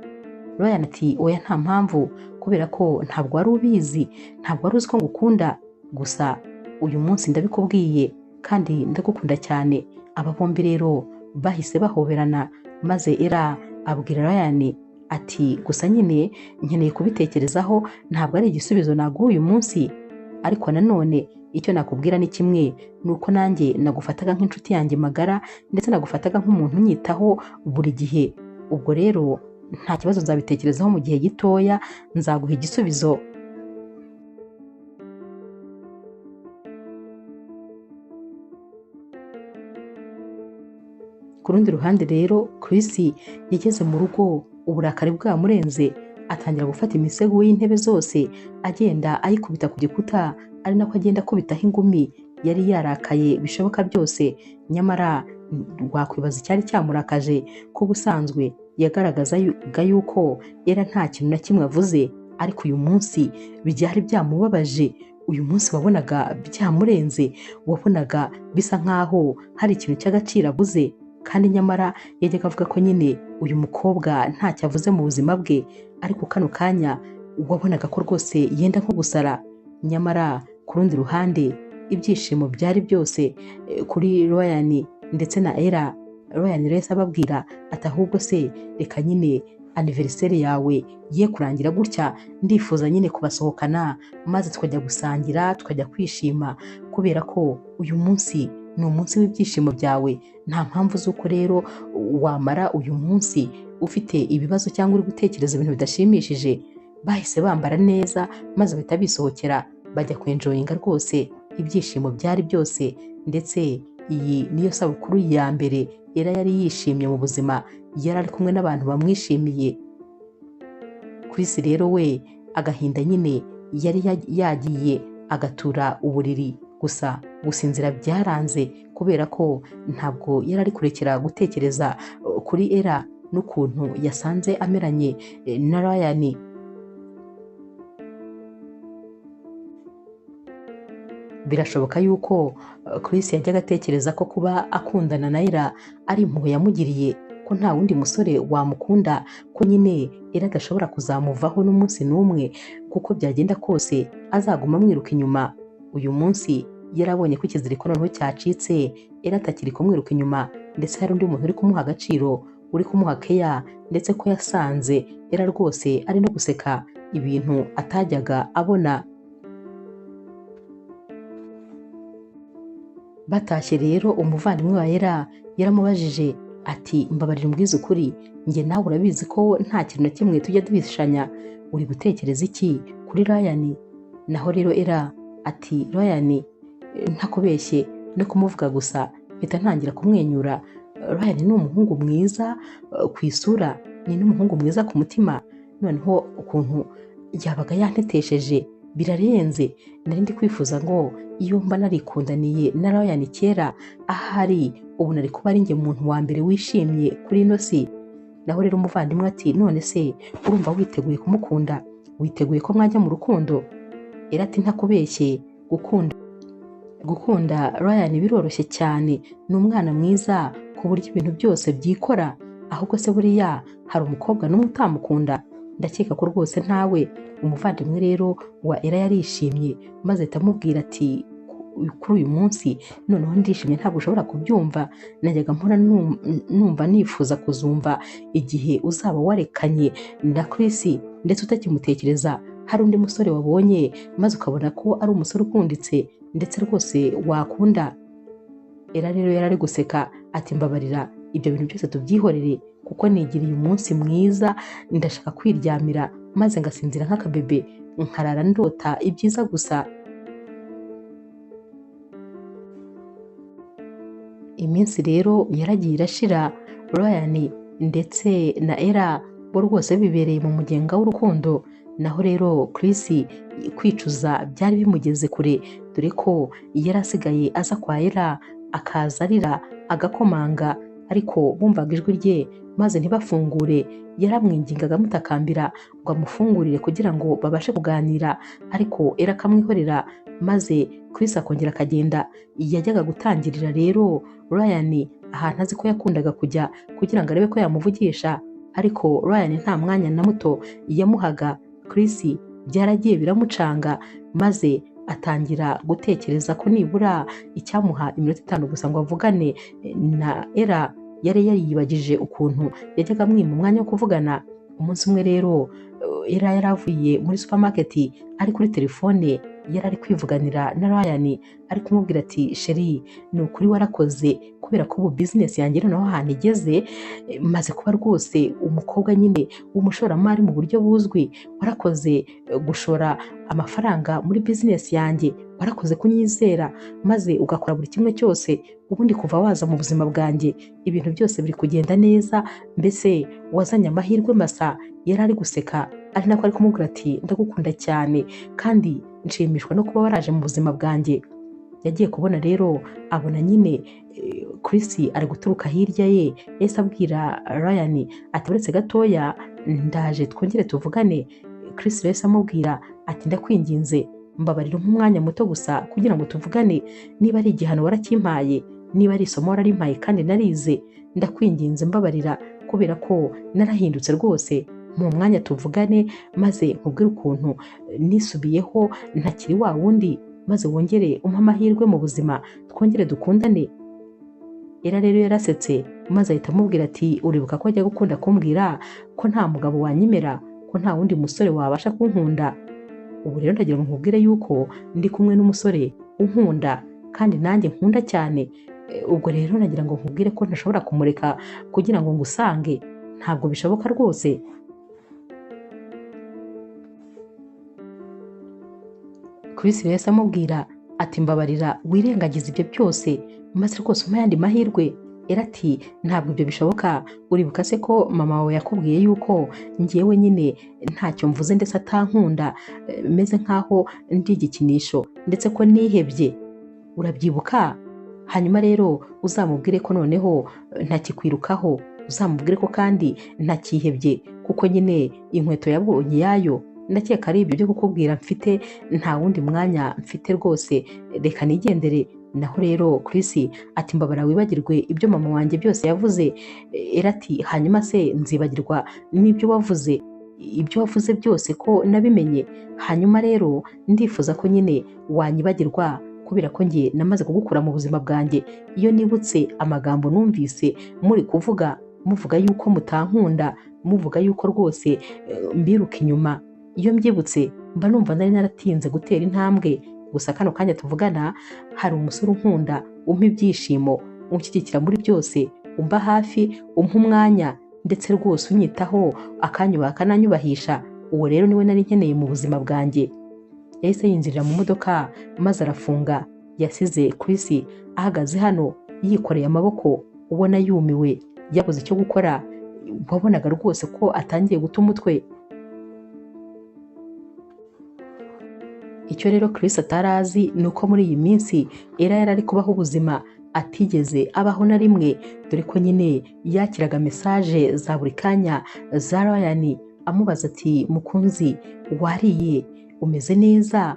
A: Ryan ati oya nta mpamvu, kubera ko ntabwo wari ubizi, ntabwo wari uzi ko ngukunda, gusa uyu munsi ndabikubwiye kandi ndagukunda cyane. Aba bombi rero bahise bahoberana, maze Era abwira Ryan ati gusa nyine nkeneye kubitekerezaho, ntabwo ari igisubizo naguha uyu munsi, ariko nanone icyo nakubwira ni kimwe, nuko nanjye nagufataga nk'inshuti yanjye magara, ndetse nagufataga nk'umuntu unyitaho buri gihe. Ubwo rero nta kibazo, nzabitekerezaho mu gihe gitoya, nzaguha igisubizo. Ku rundi ruhande rero Chris yageze mu rugo, uburakari bwamurenze, atangira gufata imisego y'intebe zose agenda ayikubita ku gikuta, ari nako agenda akubitaho ingumi. Yari yarakaye bishoboka byose, nyamara wakwibaza icyari cyamurakaje, ko ubusanzwe yagaragazaga yuko Era nta kintu na kimwe avuze, ariko uyu munsi byari byamubabaje. Uyu munsi wabonaga byamurenze, wabonaga bisa nkaho hari ikintu cy'agaciro abuze, kandi nyamara yajyaga avuga ko nyine uyu mukobwa ntacyo avuze mu buzima bwe, ariko kano kanya wabonaga ko rwose yenda nko gusara. Nyamara ku rundi ruhande ibyishimo byari byose kuri Ryan ndetse na Era. Ryan rero ababwira ati ahubwo se reka nyine anniversaire yawe ye kurangira gutya, ndifuza nyine kubasohokana maze tukajya gusangira, tukajya kwishima, kubera ko uyu munsi ni umunsi w'ibyishimo byawe. Nta mpamvu z'uko rero wamara uyu munsi ufite ibibazo cyangwa uri gutekereza ibintu bidashimishije. Bahise bambara neza maze bahita bisohokera, bajya kwenjoyinga rwose. Ibyishimo byari byose, ndetse iyi niyo sabukuru ya mbere Era yari yishimye mu buzima, yari ari kumwe n'abantu bamwishimiye. Chris rero we agahinda nyine yari yagiye agatura uburiri, gusa gusinzira byaranze, kubera ko ntabwo yari ari kurekera gutekereza kuri Era n'ukuntu yasanze ameranye na Ryan. Birashoboka yuko Chris yajyaga atekereza ko kuba akundana na Era ari impuhwe yamugiriye, ko nta wundi musore wamukunda, ko nyine Era adashobora kuzamuvaho n'umunsi n'umwe, kuko byagenda kose azaguma amwiruka inyuma. Uyu munsi yarabonye ko ikiziriko noneho cyacitse, Era atakiri kumwiruka inyuma, ndetse hari undi muntu uri kumuha agaciro, uri kumuha keya, ndetse ko yasanze Era rwose ari no guseka ibintu atajyaga abona. Batashye rero umuvandimwe wa Era yaramubajije ati mbabarira umbwize ukuri, njye nawe urabizi ko nta kintu na kimwe tujya duhishanya, uri gutekereza iki kuri Ryan? Naho rero Era ati Ryan ntakubeshye no kumuvuga gusa mpita ntangira kumwenyura. Ryan ni umuhungu mwiza ku isura, ni n'umuhungu mwiza ku mutima, noneho ukuntu yabaga yantetesheje birarenze, nari ndi kwifuza ngo iyo mba narikundaniye na Ryan kera, ahari ubu nari kuba ari njye muntu wa mbere wishimye kuri ino si. Naho rero umuvandimwe ati none se urumva witeguye kumukunda, witeguye ko mwajya mu rukundo? Era ati ntakubeshye, gukunda Ryan biroroshye cyane, ni umwana mwiza ku buryo ibintu byose byikora. Ahubwo se buriya hari umukobwa n'umwe utamukunda? Ndakeka ko rwose ntawe. Umuvandimwe rero wa Era yarishimye maze atamubwira ati kuri uyu munsi noneho ndishimye ntabwo ushobora kubyumva. Najyaga mpora numva nifuza kuzumva igihe uzaba warekanye na Chris ndetse utakimutekereza, hari undi musore wabonye maze ukabona ko ari umusore ukunditse ndetse rwose wakunda. Era rero yarari guseka ati mbabarira, ibyo bintu byose tubyihorere kuko nigiriye umunsi mwiza, ndashaka kwiryamira maze ngasinzira nk'akabebe, nkarara ndota ibyiza gusa. Iminsi rero yaragiye irashira, Ryan ndetse na Era bo rwose bibereye mu mugenga w'urukundo. Naho rero Chris kwicuza byari bimugeze kure, dore ko yari asigaye aza kwa Era akaza arira agakomanga, ariko bumvaga ijwi rye maze ntibafungure. Yaramwingingaga amutakambira ngo amufungurire kugira ngo babashe kuganira, ariko Era akamwihorera maze Chris akongera akagenda. Yajyaga gutangirira rero Ryan ahantu azi ko yakundaga kujya kugira ngo arebe ko yamuvugisha, ariko Ryan nta mwanya na muto yamuhaga. Chris byaragiye biramucanga maze atangira gutekereza ko nibura icyamuha iminota 5 gusa ngo avugane na Era. Yari yariyibagije ukuntu yajyaga amwima umwanya wo kuvugana. Umunsi umwe rero Era yaravuye muri supermarket, ari kuri telefone yari ari kwivuganira na Ryan, ari kumubwira ati sheri, ni ukuri warakoze kubera ko ubu business yanjye noneho ahantu igeze, maze kuba rwose umukobwa nyine w'umushoramari mu buryo buzwi. Warakoze gushora amafaranga muri business yanjye, warakoze kunyizera maze ugakora buri kimwe cyose. Ubundi kuva waza mu buzima bwanjye ibintu byose biri kugenda neza, mbese wazanye amahirwe masa. Yari ari guseka ari nako ari kumubwira ati ndagukunda cyane kandi nshimishwa no kuba waraje mu buzima bwanjye. Yagiye kubona rero abona nyine Chris ari guturuka hirya ye, yahise abwira Ryan ati uretse gatoya ndaje twongere tuvugane. Chris yahise amubwira ati ndakwinginze mbabarira umwanya muto gusa kugira ngo tuvugane, niba ari igihano warakimpaye, niba ari isomo wararimpaye kandi narize, ndakwinginze mbabarira kubera ko narahindutse rwose. Mu mwanya tuvugane maze nkubwire ukuntu nisubiyeho ntakiri wa wundi, maze wongere umpa amahirwe mu buzima twongere dukundane. Era rero yarasetse maze ahita amubwira ati uribuka ko ajya gukunda kumbwira ko nta mugabo wanyemera, ko nta wundi musore wabasha kunkunda. Ubu rero ndagira ngo nkubwire yuko ndi kumwe n'umusore unkunda kandi nanjye nkunda cyane. Ubwo rero nagira ngo nkubwire ko ntashobora kumureka kugira ngo ngusange, ntabwo bishoboka rwose. Chris yahise amubwira ati mbabarira wirengagiza ibyo byose maze rwose umpa yandi mahirwe. Era ati ntabwo ibyo bishoboka, uribuka se ko mama wawe yakubwiye yuko ngewe nyine ntacyo mvuze ndetse atankunda, meze nkaho ndi igikinisho ndetse ko nihebye, urabyibuka? Hanyuma rero uzamubwire ko noneho ntakikwirukaho, uzamubwire ko kandi ntakihebye kuko nyine inkweto yabonye yayo. Ndakeka ari ibyo byo kukubwira mfite, nta wundi mwanya mfite rwose, reka nigendere. Naho rero Chris ati mbabara wibagirwe ibyo mama wanjye byose yavuze. Era ati hanyuma se nzibagirwa n'ibyo wavuze? Ibyo wavuze byose ko nabimenye. Hanyuma rero ndifuza ko nyine wanyibagirwa kubera ko njye namaze kugukura mu buzima bwanjye. Iyo nibutse amagambo numvise muri kuvuga, muvuga yuko mutankunda, muvuga yuko rwose mbiruka inyuma, iyo mbyibutse mba numva nari naratinze gutera intambwe. Gusa kano kanya tuvugana hari umusore unkunda, umpa ibyishimo, unshyigikira muri byose, umba hafi, umpa umwanya ndetse rwose unyitaho akanyubaha akananyubahisha. Uwo rero niwe nari nkeneye mu buzima bwanjye. Yahise yinjirira mu modoka maze arafunga. Yasize Chris ahagaze hano yikoreye amaboko, ubona yumiwe, yabuze icyo gukora. Wabonaga rwose ko atangiye guta umutwe. Icyo rero Chris atari azi ni uko muri iyi minsi Ella yari ari kubaho ubuzima atigeze abaho na rimwe, dore ko nyine yakiraga mesaje za buri kanya za Ryan amubaza ati mukunzi wariye, umeze neza,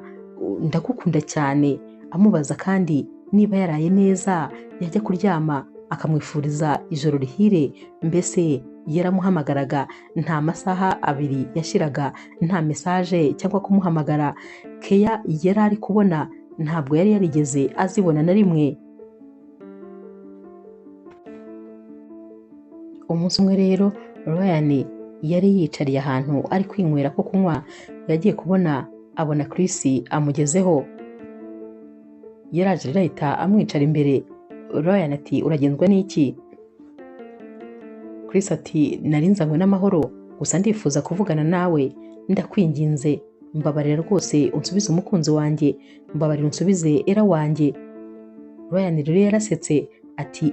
A: ndagukunda cyane, amubaza kandi niba yaraye neza, yajya kuryama akamwifuriza ijoro rihire. Mbese yaramuhamagaraga nta masaha abiri yashiraga nta mesaje cyangwa kumuhamagara. Keya yari ari kubona ntabwo yari yarigeze azibona na rimwe. Umunsi umwe rero Ryan yari yicariye ahantu ari kwinywera ko kunywa, yagiye kubona abona Chris amugezeho, yaraje rero ahita amwicara imbere. Ryan ati uragenzwa n'iki? Chris ati nari nzanywe n'amahoro, gusa ndifuza kuvugana nawe, ndakwinginze mbabarira rwose unsubize umukunzi wanjye, mbabarira unsubize Ella wanjye. Ryan rero yarasetse ati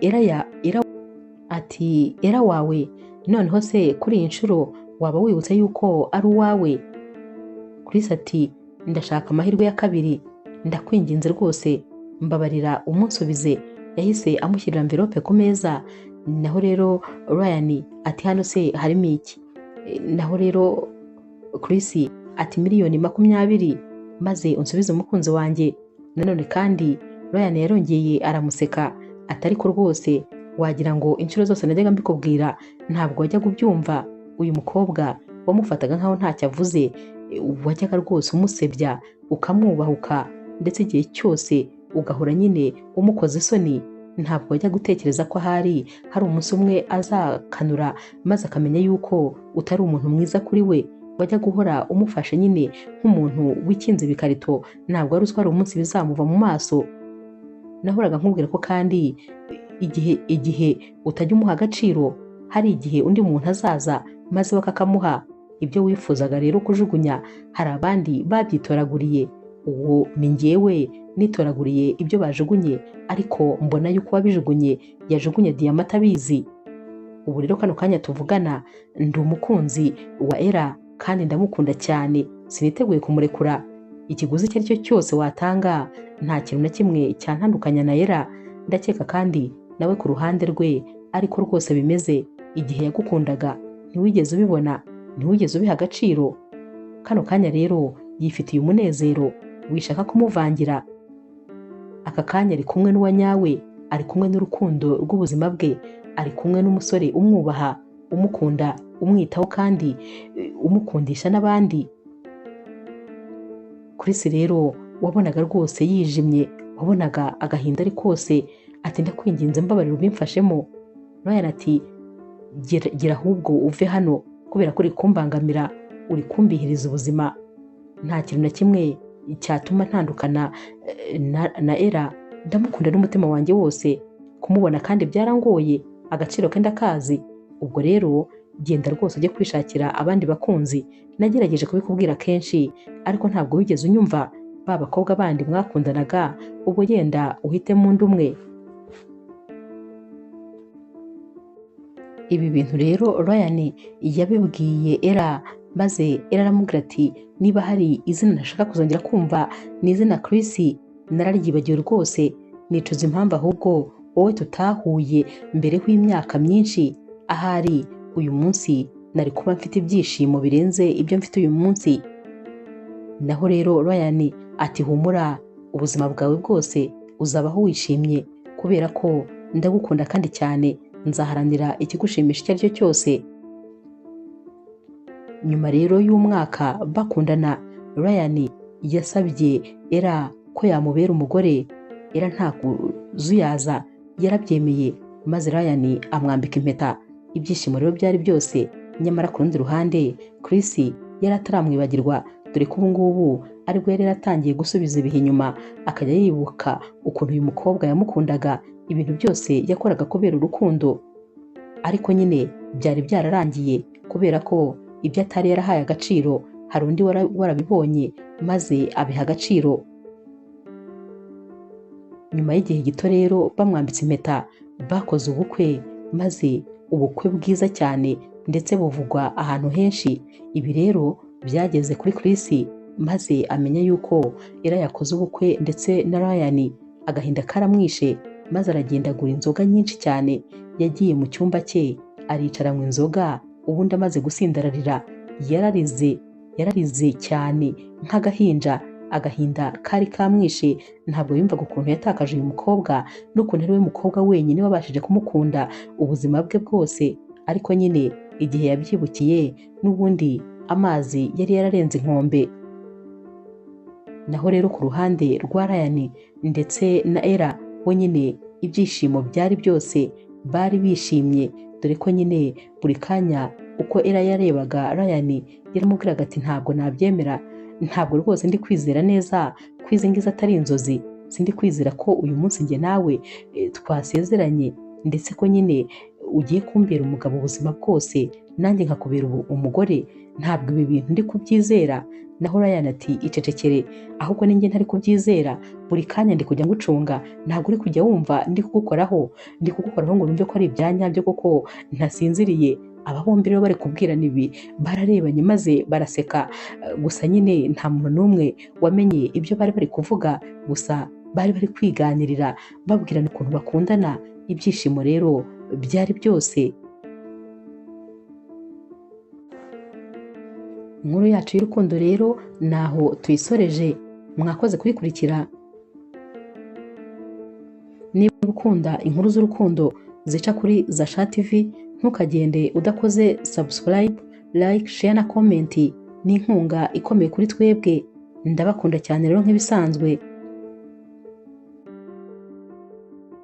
A: Ella wawe, noneho se kuri iyi nshuro waba wibutse yuko ari uwawe? Chris ati ndashaka amahirwe ya kabiri, ndakwinginze rwose mbabarira umunsubize. Yahise amushyirira envelope ku meza. Naho rero Ryan ati hano se harimo iki? Naho rero Chris ati 20,000,000 maze unsubize umukunzi wanjye. Nanone kandi Ryan yarongeye aramuseka ati ariko rwose wagira ngo inshuro zose najyaga mbikubwira ntabwo wajya kubyumva. Uyu mukobwa wamufataga nkaho ntacyo avuze, wajyaga rwose umusebya ukamwubahuka, ndetse igihe cyose ugahora nyine umukoze isoni. Ntabwo wajya gutekereza ko hari umunsi umwe azakanura maze akamenya yuko utari umuntu mwiza kuri we. Wajya guhora umufashe nyine nk'umuntu wikinze ibikarito, ntabwo wari uzi ko hari umunsi bizamuva mu maso. Nahoraga nkubwira ko kandi igihe utajya umuha agaciro, hari igihe undi muntu azaza maze bakakamuha. Ibyo wifuzaga rero kujugunya hari abandi babyitoraguriye, uwo ni njyewe nitoraguriye ibyo bajugunye, ariko mbona yuko wabijugunye yajugunye diyama atabizi. Ubu rero kano kanya tuvugana ndi umukunzi wa Ella kandi ndamukunda cyane, siniteguye kumurekura. Ikiguzi icyo ari cyo cyose watanga nta kintu na kimwe cyantandukanya na Ella. Ndakeka kandi nawe ku ruhande rwe ariko rwose bimeze. Igihe yagukundaga ntiwigeze ubibona, ntiwigeze ubiha agaciro. Kano kanya rero yifitiye umunezero, wishaka kumuvangira. Aka kanya ari kumwe n'uwa nyawe, ari kumwe n'urukundo rw'ubuzima bwe, ari kumwe n'umusore umwubaha, umukunda, umwitaho kandi umukundisha n'abandi. Chris rero wabonaga rwose yijimye, wabonaga agahinda ari kose. Ati ndakwinginze mbabarira ubimfashemo. Ryan ati gira ahubwo uve hano, kubera ko uri kumbangamira, uri kumbihiriza ubuzima. Nta kintu na kimwe cyatuma ntandukana na Ella. Ndamukunda n'umutima wanjye wose, kumubona kandi byarangoye, agaciro ke ndakazi. Ubwo rero genda rwose ujye kwishakira abandi bakunzi. Nagerageje kubikubwira kenshi ariko ntabwo wigeze unyumva. Ba bakobwa bandi mwakundanaga ubwo genda uhitemo undi umwe. Ibi bintu rero Ryan yabibwiye Ella, maze Ella aramubwira ati niba hari izina ntashaka kuzongera kumva ni izina Chris, nararyibagiwe rwose. Nicuza impamvu ahubwo wowe tutahuye mbere y'imyaka myinshi. Ahari uyu munsi nari kuba mfite ibyishimo birenze ibyo mfite uyu munsi. Naho rero Ryan ati humura, ubuzima bwawe bwose uzabaho wishimye, kubera ko ndagukunda kandi cyane nzaharanira ikigushimisha icyo ari cyo cyose. Nyuma rero y'umwaka bakundana, Ryan yasabye Ella ko yamubera umugore. Ella nta kuzuyaza, yarabyemeye, maze Ryan amwambika impeta. Ibyishimo rero byari byose. Nyamara ku rundi ruhande Chris yari ataramwibagirwa, dore ko ubu ngubu aribwo yari yaratangiye gusubiza ibihe inyuma, akajya yibuka ukuntu uyu mukobwa yamukundaga, ibintu byose yakoraga kubera urukundo. Ariko nyine byari byararangiye, kubera ko ibyo atari yarahaye agaciro hari undi warabibonye maze abiha agaciro. Nyuma y'igihe gito rero bamwambitse impeta, bakoze ubukwe, maze ubukwe bwiza cyane ndetse buvugwa ahantu henshi. Ibi rero byageze kuri Chris maze amenya yuko Ella yakoze ubukwe ndetse na Ryan. Agahinda karamwishe maze aragenda agura inzoga nyinshi cyane. Yagiye mu cyumba cye aricara anywa inzoga, ubundi amaze gusindararira yararize cyane nk'agahinja. Agahinda kari kamwishe, ntabwo yumvaga ukuntu yatakaje uyu mukobwa n'ukuntu ari we mukobwa wenyine wabashije kumukunda ubuzima bwe bwose. Ariko nyine igihe yabyibukiye n'ubundi amazi yari yararenze inkombe. Naho rero ku ruhande rwa Ryan ndetse na Ella bo nyine ibyishimo byari byose, bari bishimye, dore ko nyine buri kanya uko Ella yarebaga Ryan yaramubwiraga ati ntabwo nabyemera, ntabwo rwose ndi kwizera neza ko izi ngizi atari inzozi, sindi kwizera ko uyu munsi njye nawe twasezeranye, ndetse ko nyine ugiye kumbera umugabo ubuzima bwose nanjye nkakubera umugore, ntabwo ibi bintu ndi kubyizera. Naho Ryan ati icecekere, ahubwo ninjye ntari kubyizera, buri kanya ndi kujya ngucunga, ntabwo uri kujya wumva ndi kugukoraho ngo numve ko ari ibyanyabyo koko ntasinziriye. Aba bombi rero bari kubwirana ibi bararebanye maze baraseka. Gusa nyine nta muntu n'umwe wamenye ibyo bari bari kuvuga, gusa bari bari kwiganirira babwirana ukuntu bakundana. Ibyishimo rero byari byose. Inkuru yacu y'urukundo rero naho tuyisoreje. Mwakoze kuyikurikira. Niba ukunda inkuru z'urukundo zica kuri Zasha TV, ntukagende udakoze subscribe, like, share na comment. Ni inkunga ikomeye kuri twebwe. Ndabakunda cyane rero nk'ibisanzwe.